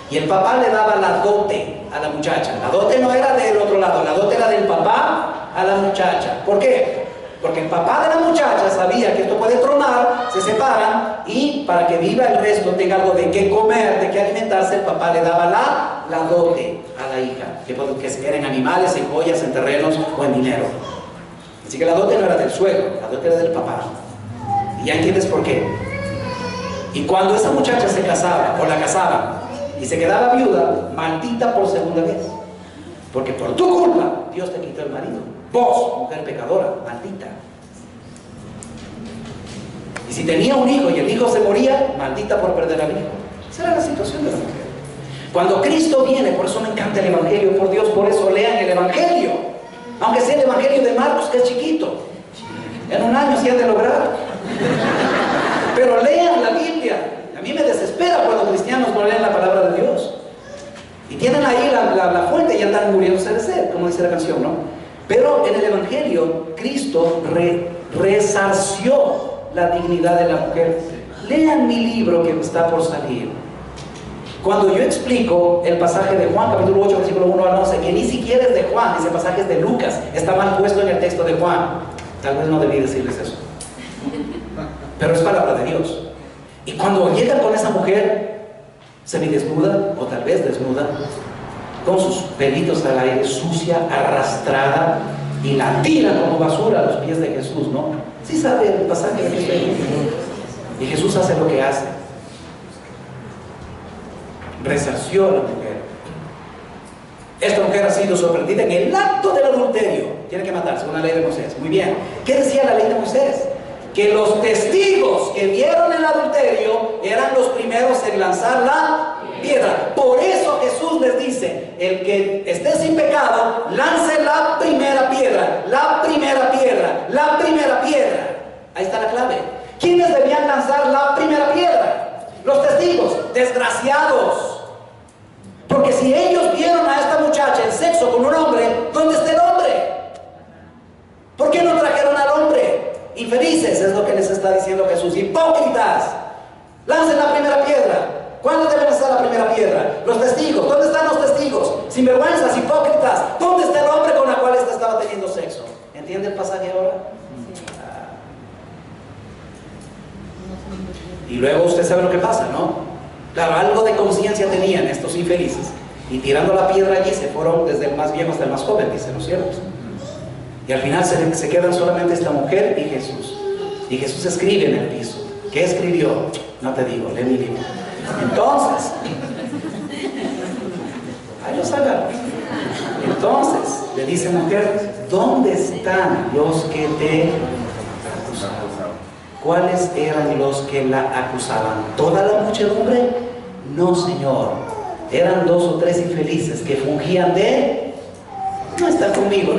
Y el papá le daba la dote a la muchacha. La dote no era del otro lado, la dote era del papá a la muchacha. ¿Por qué? Porque el papá de la muchacha sabía que esto puede tronar, se separan y para que viva el resto, tenga algo de qué comer, de qué alimentarse, el papá le daba la dote a la hija, que eran animales, en joyas, en terrenos o en dinero. Así que la dote no era del suegro, la dote era del papá. Y ya entiendes por qué. Y cuando esa muchacha se casaba, o la casaban, y se quedaba viuda, maldita por segunda vez. Porque por tu culpa, Dios te quitó el marido. Vos, mujer pecadora, maldita. Y si tenía un hijo y el hijo se moría, maldita por perder al hijo. Esa era la situación de la mujer. Cuando Cristo viene, por eso me encanta el Evangelio, por Dios, por eso lean el Evangelio. Aunque sea el Evangelio de Marcos, que es chiquito. En un año se han de lograr. Pero lean la Biblia. A mí me desespera cuando cristianos no leen la palabra de Dios. Y tienen ahí la fuente y andan muriéndose de sed, como dice la canción, ¿no? Pero en el Evangelio, Cristo resarció la dignidad de la mujer. Lean mi libro que está por salir. Cuando yo explico el pasaje de Juan, capítulo 8, versículo 1 al 11, que ni siquiera es de Juan, ese pasaje es de Lucas, está mal puesto en el texto de Juan. Tal vez no debí decirles eso. Pero es palabra de Dios. Y cuando llega con esa mujer semidesnuda, o tal vez desnuda, con sus pelitos al aire, sucia, arrastrada, y la tira como basura a los pies de Jesús, ¿no? Sí sabe el pasaje de Jesús. Y Jesús hace lo que hace. Resarció a la mujer. Esta mujer ha sido sorprendida en el acto del adulterio. Tiene que matarse, según la ley de Moisés. Muy bien. ¿Qué decía la ley de Moisés? Que los testigos que vieron el adulterio eran los primeros en lanzar la piedra. Por eso Jesús les dice: el que esté sin pecado, lance la primera piedra. La primera piedra. La primera piedra. Ahí está la clave. ¿Quiénes debían lanzar la primera piedra? Los testigos. Desgraciados. Porque si ellos vieron a esta muchacha en sexo con un hombre, ¿dónde está el hombre? ¿Por qué no trajeron al hombre? Infelices, es lo que les está diciendo Jesús. Hipócritas. Lancen la primera piedra. ¿Cuándo deben lanzar la primera piedra? Los testigos. ¿Dónde están los testigos? Sinvergüenzas, hipócritas. ¿Dónde está el hombre con la cual ésta estaba teniendo sexo? ¿Entiende el pasaje ahora? Y luego usted sabe lo que pasa, ¿no? Claro, algo de conciencia tenían estos infelices. Y tirando la piedra allí se fueron desde el más viejo hasta el más joven, dicen los cielos. Y al final se quedan solamente esta mujer y Jesús. Y Jesús escribe en el piso. ¿Qué escribió? No te digo, lee mi libro. Entonces, ahí los agarro. Entonces, le dice mujer: ¿dónde están los que te acusaban? ¿Cuáles eran los que la acusaban? ¿Toda la muchedumbre? No, Señor. Eran 2 o 3 infelices que fungían de... No están conmigo,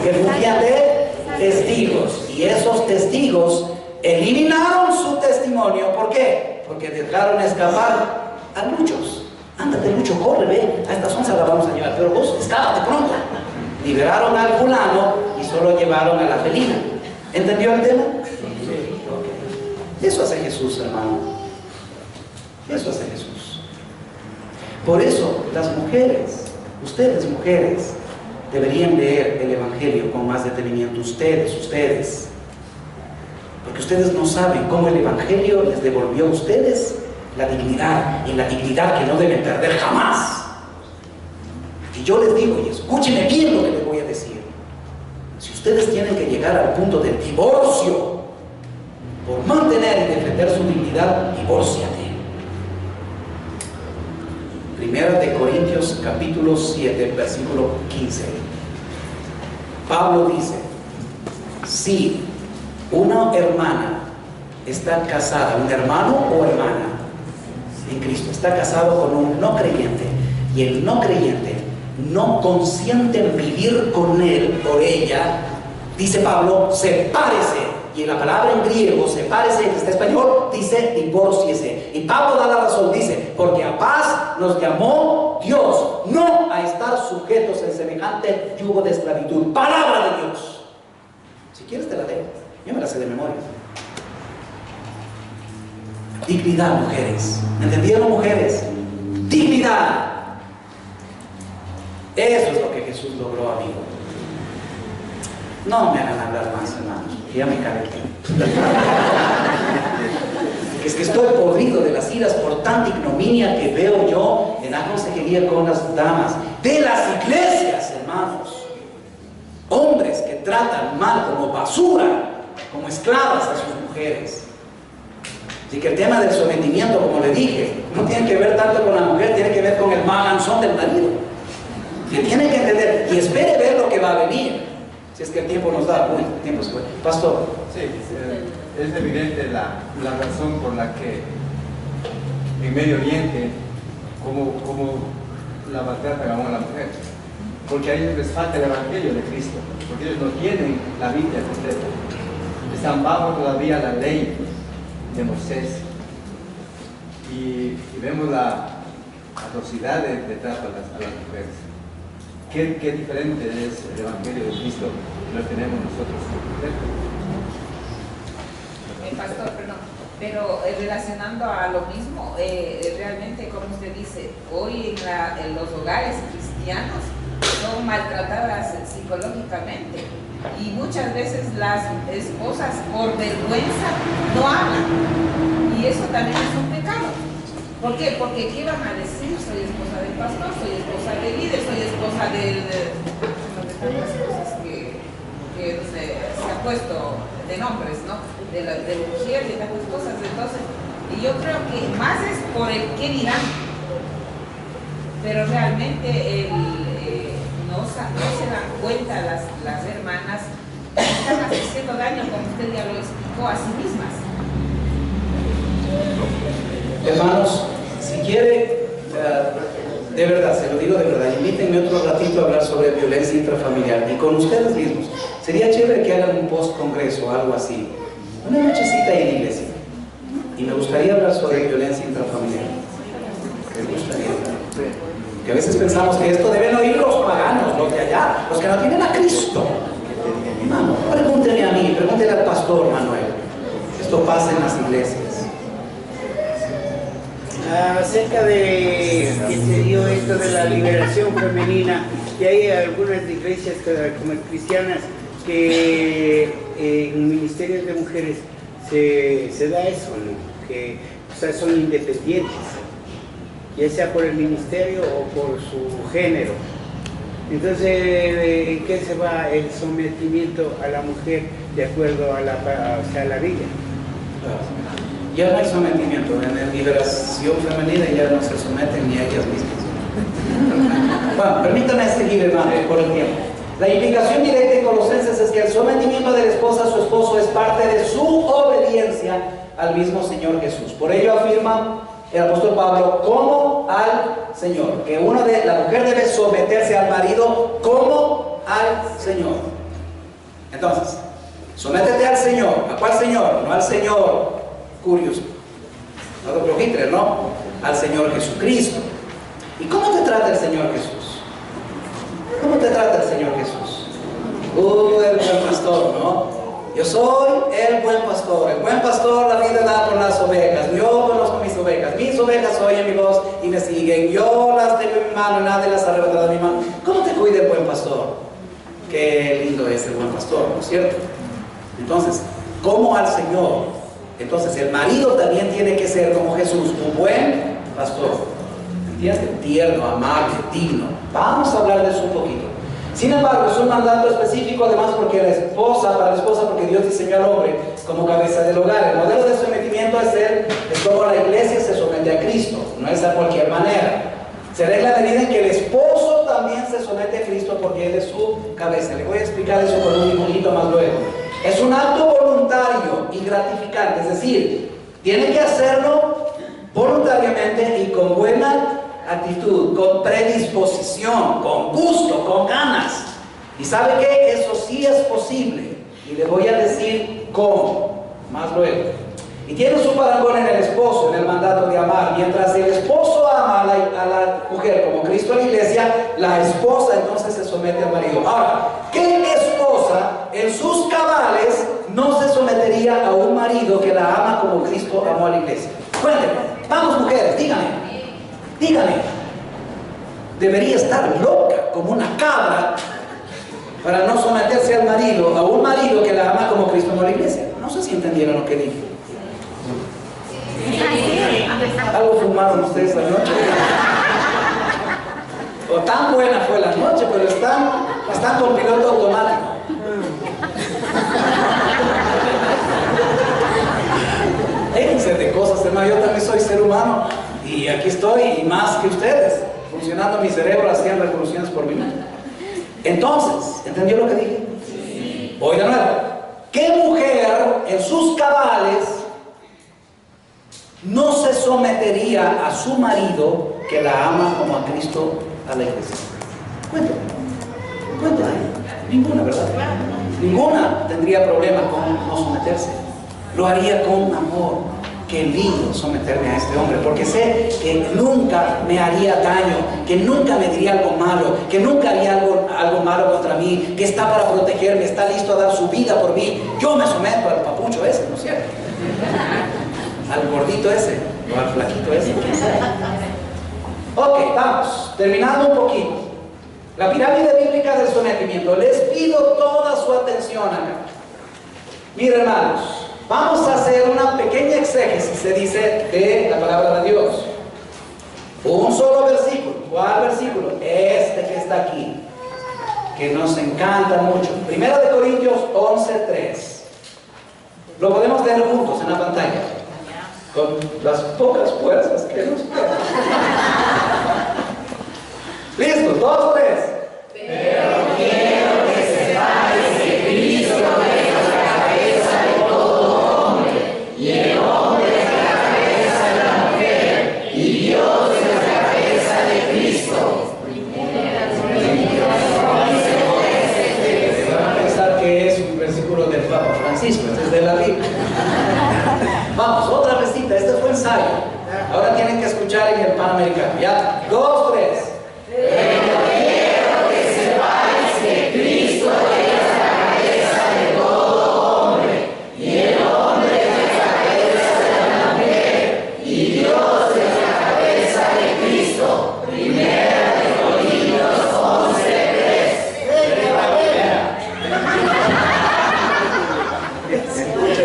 que fungían de testigos. Y esos testigos eliminaron su testimonio. ¿Por qué? Porque dejaron escapar a muchos. Ándate, Lucho, corre, ve. A estas 11 la vamos a llevar. Pero vos, escápate pronto. Liberaron al fulano y solo llevaron a la felina. ¿Entendió el tema? Eso hace Jesús, hermano. Eso hace Jesús. Por eso, las mujeres, ustedes mujeres, deberían leer el Evangelio con más detenimiento. Ustedes. Porque ustedes no saben cómo el Evangelio les devolvió a ustedes la dignidad, y la dignidad que no deben perder jamás. Y yo les digo, y escúchenme bien lo que les voy a decir: si ustedes tienen que llegar al punto del divorcio por mantener y defender su dignidad, divórciate. Primera de Corintios capítulo 7, versículo 15. Pablo dice: si una hermana está casada, un hermano o hermana en Cristo está casado con un no creyente, y el no creyente no consiente en vivir con él o ella, dice Pablo, sepárese. Y la palabra en griego, sepárese, que está en español, dice divórciese. Y Pablo da la razón, dice: porque a paz nos llamó Dios, no a estar sujetos en semejante yugo de esclavitud. Palabra de Dios. Si quieres te la leo, yo me la sé de memoria. Dignidad, mujeres. ¿Entendieron, mujeres? Dignidad. Eso es lo que Jesús logró, amigo. No me hagan hablar más, hermanos, que ya me calenté. Es que estoy podrido de las iras por tanta ignominia que veo yo en la consejería con las damas de las iglesias, hermanos. Hombres que tratan mal como basura, como esclavas a sus mujeres. Así que el tema del sometimiento, como le dije, no tiene que ver tanto con la mujer, tiene que ver con el malanzón del marido. Que tiene que entender y espere ver lo que va a venir. Si es que el tiempo nos da, bueno, el tiempo se fue. Pastor. Sí, es evidente la razón por la que en Medio Oriente, como la maltratan a la mujer. Porque a ellos les falta el Evangelio de Cristo, porque ellos no tienen la Biblia completa. Están bajo todavía la ley de Moisés. Y vemos la atrocidad de trato a las mujeres. Qué diferente es el Evangelio de Cristo que lo tenemos nosotros. Pastor, perdón, pero relacionando a lo mismo, realmente, como usted dice, hoy en los hogares cristianos son maltratadas psicológicamente y muchas veces las esposas por vergüenza no hablan, y eso también es un pecado. ¿Por qué? Porque ¿qué van a decir? Soy esposa del pastor, soy esposa del líder, soy esposa de tantas cosas que se ha puesto de nombres, ¿no? De mujer, de tantas cosas. Entonces, y yo creo que más es por el qué dirán, pero realmente no se dan cuenta las hermanas que están haciendo daño, como usted ya lo explicó, a sí mismas. Hermanos, si quiere, de verdad, se lo digo de verdad, invítenme otro ratito a hablar sobre violencia intrafamiliar y con ustedes mismos. Sería chévere que hagan un post-congreso o algo así, una nochecita ahí en la iglesia. Y me gustaría hablar sobre violencia intrafamiliar. Me gustaría hablar. Que a veces pensamos que esto deben oír los paganos, los de allá, los que no tienen a Cristo. Hermano, pregúnteme a mí, pregúntele al pastor Manuel. Esto pasa en las iglesias. Acerca de que se dio esto de la liberación femenina, y hay algunas iglesias como cristianas que en ministerios de mujeres se da eso, ¿no? Que o sea, son independientes, ya sea por el ministerio o por su género. Entonces, ¿en qué se va el sometimiento a la mujer de acuerdo a la Biblia? Ya no hay sometimiento, en la liberación femenina ya no se someten ni a ellas mismas. Bueno, permítame seguir, hermano, por el tiempo. La implicación directa en Colosenses es que el sometimiento de la esposa a su esposo es parte de su obediencia al mismo Señor Jesús. Por ello afirma el apóstol Pablo como al Señor, que la mujer debe someterse al marido como al Señor. Entonces, sométete al Señor. ¿A cuál Señor? No al Señor Curios, otro Hitler, no, al Señor Jesucristo. ¿Y cómo te trata el Señor Jesús? ¿Cómo te trata el Señor Jesús? El buen pastor, ¿no? Yo soy el buen pastor. El buen pastor la vida da por las ovejas. Yo conozco mis ovejas oyen mi voz y me siguen. Yo las tengo en mi mano y nadie las arrebatará de mi mano. ¿Cómo te cuida el buen pastor? Qué lindo es el buen pastor, ¿no es cierto? Entonces, ¿cómo al Señor? Entonces el marido también tiene que ser como Jesús, un buen pastor. ¿Entiendes? Tierno, amable, digno. Vamos a hablar de eso un poquito. Sin embargo, es un mandato específico además porque para la esposa, porque Dios diseñó al hombre como cabeza del hogar. El modelo de sometimiento es como la iglesia se somete a Cristo, no es a cualquier manera. Se da en la medida en que el esposo también se somete a Cristo porque Él es su cabeza. Le voy a explicar eso con un dibujito más luego. Es un acto voluntario y gratificante, es decir, tiene que hacerlo voluntariamente y con buena actitud, con predisposición, con gusto, con ganas. ¿Y sabe qué? Eso sí es posible. Y le voy a decir cómo, más luego. Y tiene su parangón en el esposo, en el mandato de amar. Mientras el esposo ama a la mujer como Cristo a la iglesia, la esposa entonces se somete al marido. Ahora, ¿qué esposa en sus cabales no se sometería a un marido que la ama como Cristo amó a la iglesia? Cuéntenme. Vamos, mujeres, díganme. Debería estar loca como una cabra para no someterse al marido, a un marido que la ama como Cristo amó a la iglesia. No sé si entendieron lo que dije. tomaron ustedes la noche? O tan buena fue la noche, pero están con piloto automático. Déjense de cosas, hermano. Yo también soy ser humano y aquí estoy, y más que ustedes, funcionando mi cerebro, haciendo revoluciones por mí. Entonces, ¿entendió lo que dije? Sí. Voy de nuevo. ¿Qué mujer en sus cabales no se sometería a su marido que la ama como a Cristo a la iglesia? Cuéntame. Ninguna, ¿verdad? Ninguna tendría problema con no someterse. Lo haría con amor. Qué lindo someterme a este hombre, porque sé que nunca me haría daño, que nunca me diría algo malo, que nunca haría algo malo contra mí, que está para protegerme, está listo a dar su vida por mí. Yo me someto al papucho ese, ¿no es cierto? Al gordito ese, o al flaquito ese. Ok, vamos, terminando un poquito. La pirámide bíblica del sometimiento. Les pido toda su atención acá. Miren, hermanos, vamos a hacer una pequeña exégesis, se dice, de la palabra de Dios. Un solo versículo. ¿Cuál versículo? Este que está aquí, que nos encanta mucho. 1 Corintios 11:3. Lo podemos leer juntos en la pantalla, con las pocas fuerzas que nos quedan. ¿Listo? 2, 3. Pero quiero que sepáis que Cristo es la cabeza de todo hombre, y el hombre es la cabeza de la mujer, y Dios es la cabeza de Cristo. Van a pensar que es un versículo del Papa Francisco, este es de la Biblia. Vamos, otra recita, este fue ensayo. Ahora tienen que escuchar en el Panamericano. Ya, 2, 3. Pero quiero que sepáis que Cristo es la cabeza de todo hombre, y el hombre es la cabeza de la mujer, y Dios es la cabeza de Cristo. 1 Corintios 11:3.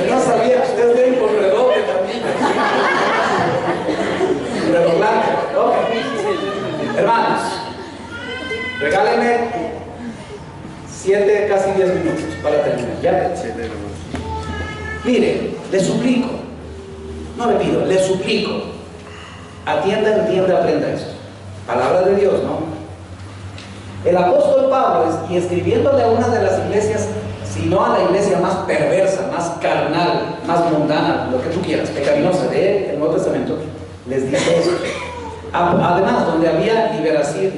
No sabía, ustedes ven por redoble también. Redoblante. Ok. Hermanos, regálenme 7, casi 10 minutos para terminar. ¿Ya? Mire, le suplico, no le pido, le suplico, atienda, entienda, aprenda esto. Palabra de Dios, ¿no? El apóstol Pablo, y escribiéndole a una de las iglesias, si no a la iglesia más perversa, más carnal, más mundana, lo que tú quieras, pecaminosa del Nuevo Testamento, les dice eso. Además, donde había liberación,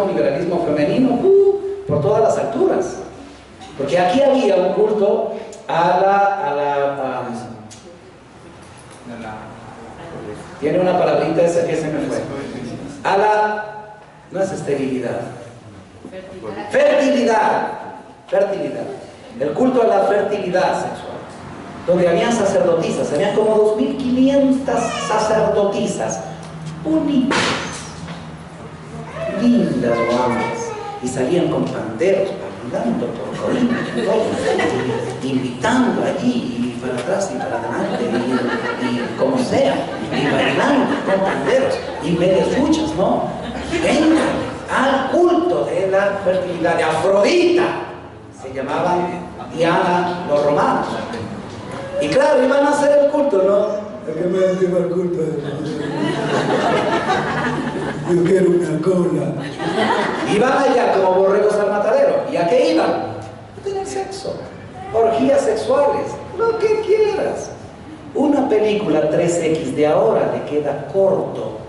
liberalismo femenino, por todas las alturas. Porque aquí había un culto tiene una palabrita esa que se me fue. No es esterilidad. Fertilidad. El culto a la fertilidad sexual. Donde habían sacerdotisas, habían como 2500 sacerdotisas. Bonitas, lindas guapas, y salían con panderos bailando por Corinto, invitando allí y para atrás y para adelante y como sea, y bailando con panderos y medias luchas, ¿no? Vengan al culto de la fertilidad de Afrodita, se llamaban Diana los romanos, y claro, iban a hacer el culto, ¿no? ¿A qué me lleva el culto? Yo quiero una cola. Iban allá como borregos al matadero. ¿Y a qué iban? A tener sexo, orgías sexuales, lo que quieras. Una película 3X de ahora le queda corto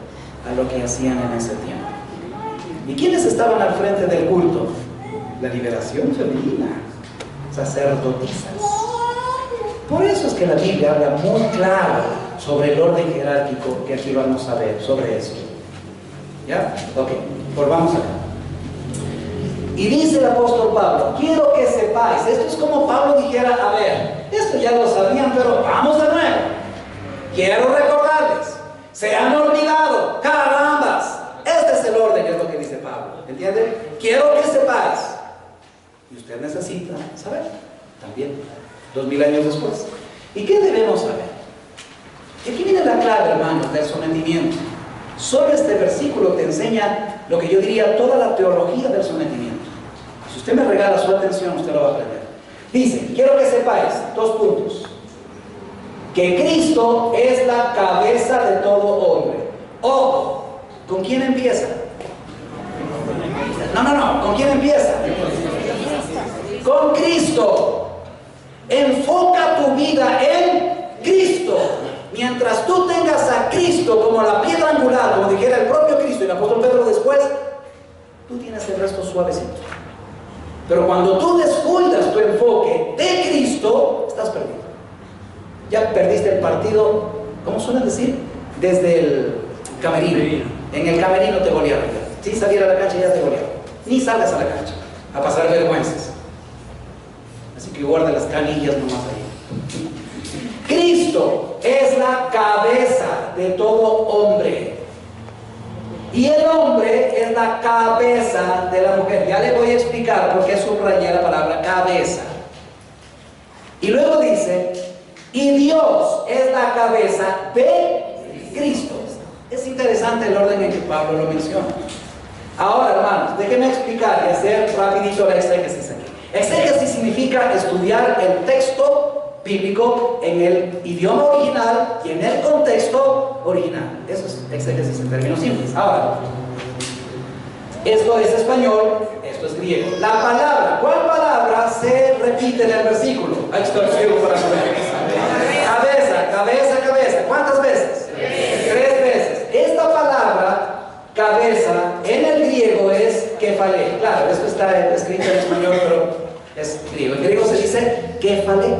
a lo que hacían en ese tiempo. ¿Y quiénes estaban al frente del culto? La liberación femenina, sacerdotisas. Por eso es que la Biblia habla muy claro sobre el orden jerárquico que aquí vamos a ver, sobre eso. ¿Ya? Ok, volvamos acá. Y dice el apóstol Pablo, quiero que sepáis, esto es como Pablo dijera, a ver, esto ya lo sabían, pero vamos de nuevo. Quiero recordarles, se han olvidado, carambas. Este es el orden, es lo que dice Pablo, ¿entienden? Quiero que sepáis. Y usted necesita saber, también, 2000 años después. ¿Y qué debemos saber? Y aquí viene la clave, hermanos, del sometimiento. Solo este versículo te enseña lo que yo diría toda la teología del sometimiento. Si usted me regala su atención, usted lo va a aprender. Dice, quiero que sepáis, 2 puntos, que Cristo es la cabeza de todo hombre. Ojo, ¿con quién empieza? No, ¿con quién empieza? Con Cristo. Enfoca tu vida en Cristo. Mientras tú tengas a Cristo como la piedra angular, como dijera el propio Cristo y el apóstol Pedro después, tú tienes el resto suavecito. Pero cuando tú descuidas tu enfoque de Cristo, estás perdido. Ya perdiste el partido, ¿cómo suelen decir? Desde el camerino. En el camerino te golearon. Si saliera a la cancha ya te golearon. Ni salgas a la cancha a pasar vergüenzas. Así que guarda las canillas nomás ahí. Cristo es la cabeza de todo hombre. Y el hombre es la cabeza de la mujer. Ya le voy a explicar por qué subrayé la palabra cabeza. Y luego dice, y Dios es la cabeza de Cristo. Es interesante el orden en que Pablo lo menciona. Ahora, hermanos, déjenme explicar y hacer rapidito la exégesis aquí. Exégesis significa estudiar el texto bíblico en el idioma original y en el contexto original. Eso es exégesis en términos simples. Ahora, esto es español, esto es griego. La palabra, ¿cuál palabra se repite en el versículo? Ahí está el cielo para saber. Cabeza. ¿Cuántas veces? 3 veces. Esta palabra, cabeza, en el griego es kefale. Claro, esto está escrito en español, pero es griego. En griego se dice kefale.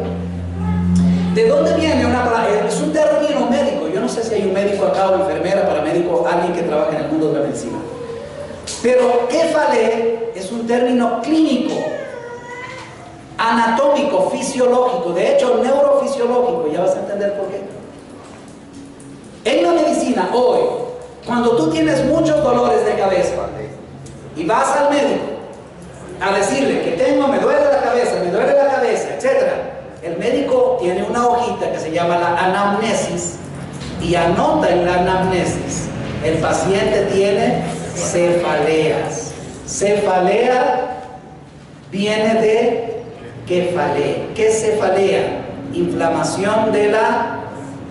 ¿De dónde viene una palabra? Es un término médico. Yo no sé si hay un médico acá, o enfermera, paramédico, alguien que trabaja en el mundo de la medicina. Pero kefale es un término clínico, anatómico, fisiológico, de hecho neurofisiológico. Ya vas a entender por qué. En la medicina hoy, cuando tú tienes muchos dolores de cabeza y vas al médico a decirle que me duele la cabeza, etc., el médico tiene una hojita que se llama la anamnesis y anota en la anamnesis: el paciente tiene cefaleas. Cefalea viene de kefale. ¿Qué es cefalea? Inflamación de la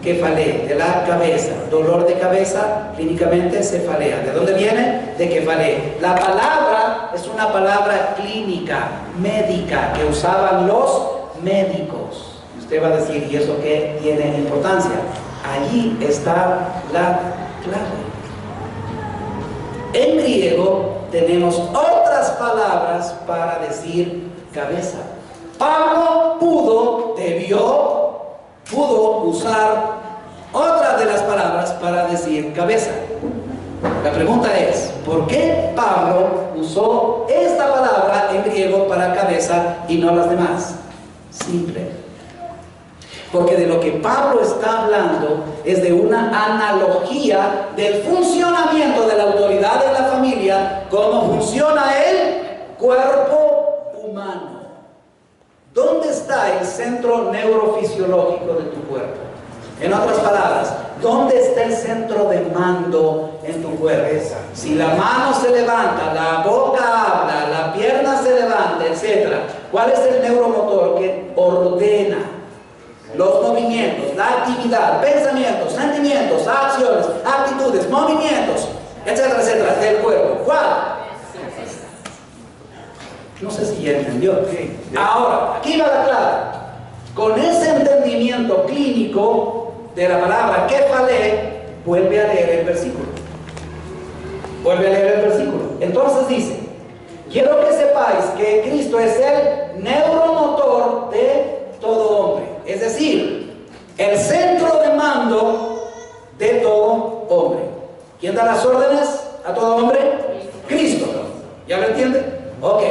kefale, de la cabeza. Dolor de cabeza, clínicamente cefalea. ¿De dónde viene? De kefale. La palabra es una palabra clínica, médica, que usaban los médicos. Usted va a decir, ¿y eso qué tiene importancia? Allí está la clave. En griego tenemos otras palabras para decir cabeza. Pablo pudo usar otra de las palabras para decir cabeza. La pregunta es, ¿por qué Pablo usó esta palabra en griego para cabeza y no las demás? Simple. Porque de lo que Pablo está hablando es de una analogía del funcionamiento de la autoridad en la familia, cómo funciona el cuerpo humano. ¿Dónde está el centro neurofisiológico de tu cuerpo? En otras palabras, ¿dónde está el centro de mando en tu cuerpo? Si la mano se levanta, la boca habla, la pierna se levanta, etc., ¿cuál es el neuromotor que ordena los movimientos, la actividad, pensamientos, sentimientos, acciones, actitudes, movimientos, etcétera, etcétera, del cuerpo? ¿Cuál? No sé si ya entendió. Ahora, aquí va la clave. Con ese entendimiento clínico de la palabra kefale, vuelve a leer el versículo. Entonces dice, quiero que sepáis que Cristo es el neuromotor de todo hombre. Es decir, el centro de mando de todo hombre. ¿Quién da las órdenes a todo hombre? Cristo. ¿Ya lo entiende? Ok.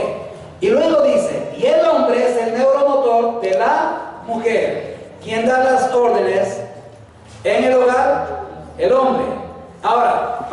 Y luego dice, y el hombre es el neuromotor de la mujer. ¿Quién da las órdenes en el hogar? El hombre. Ahora,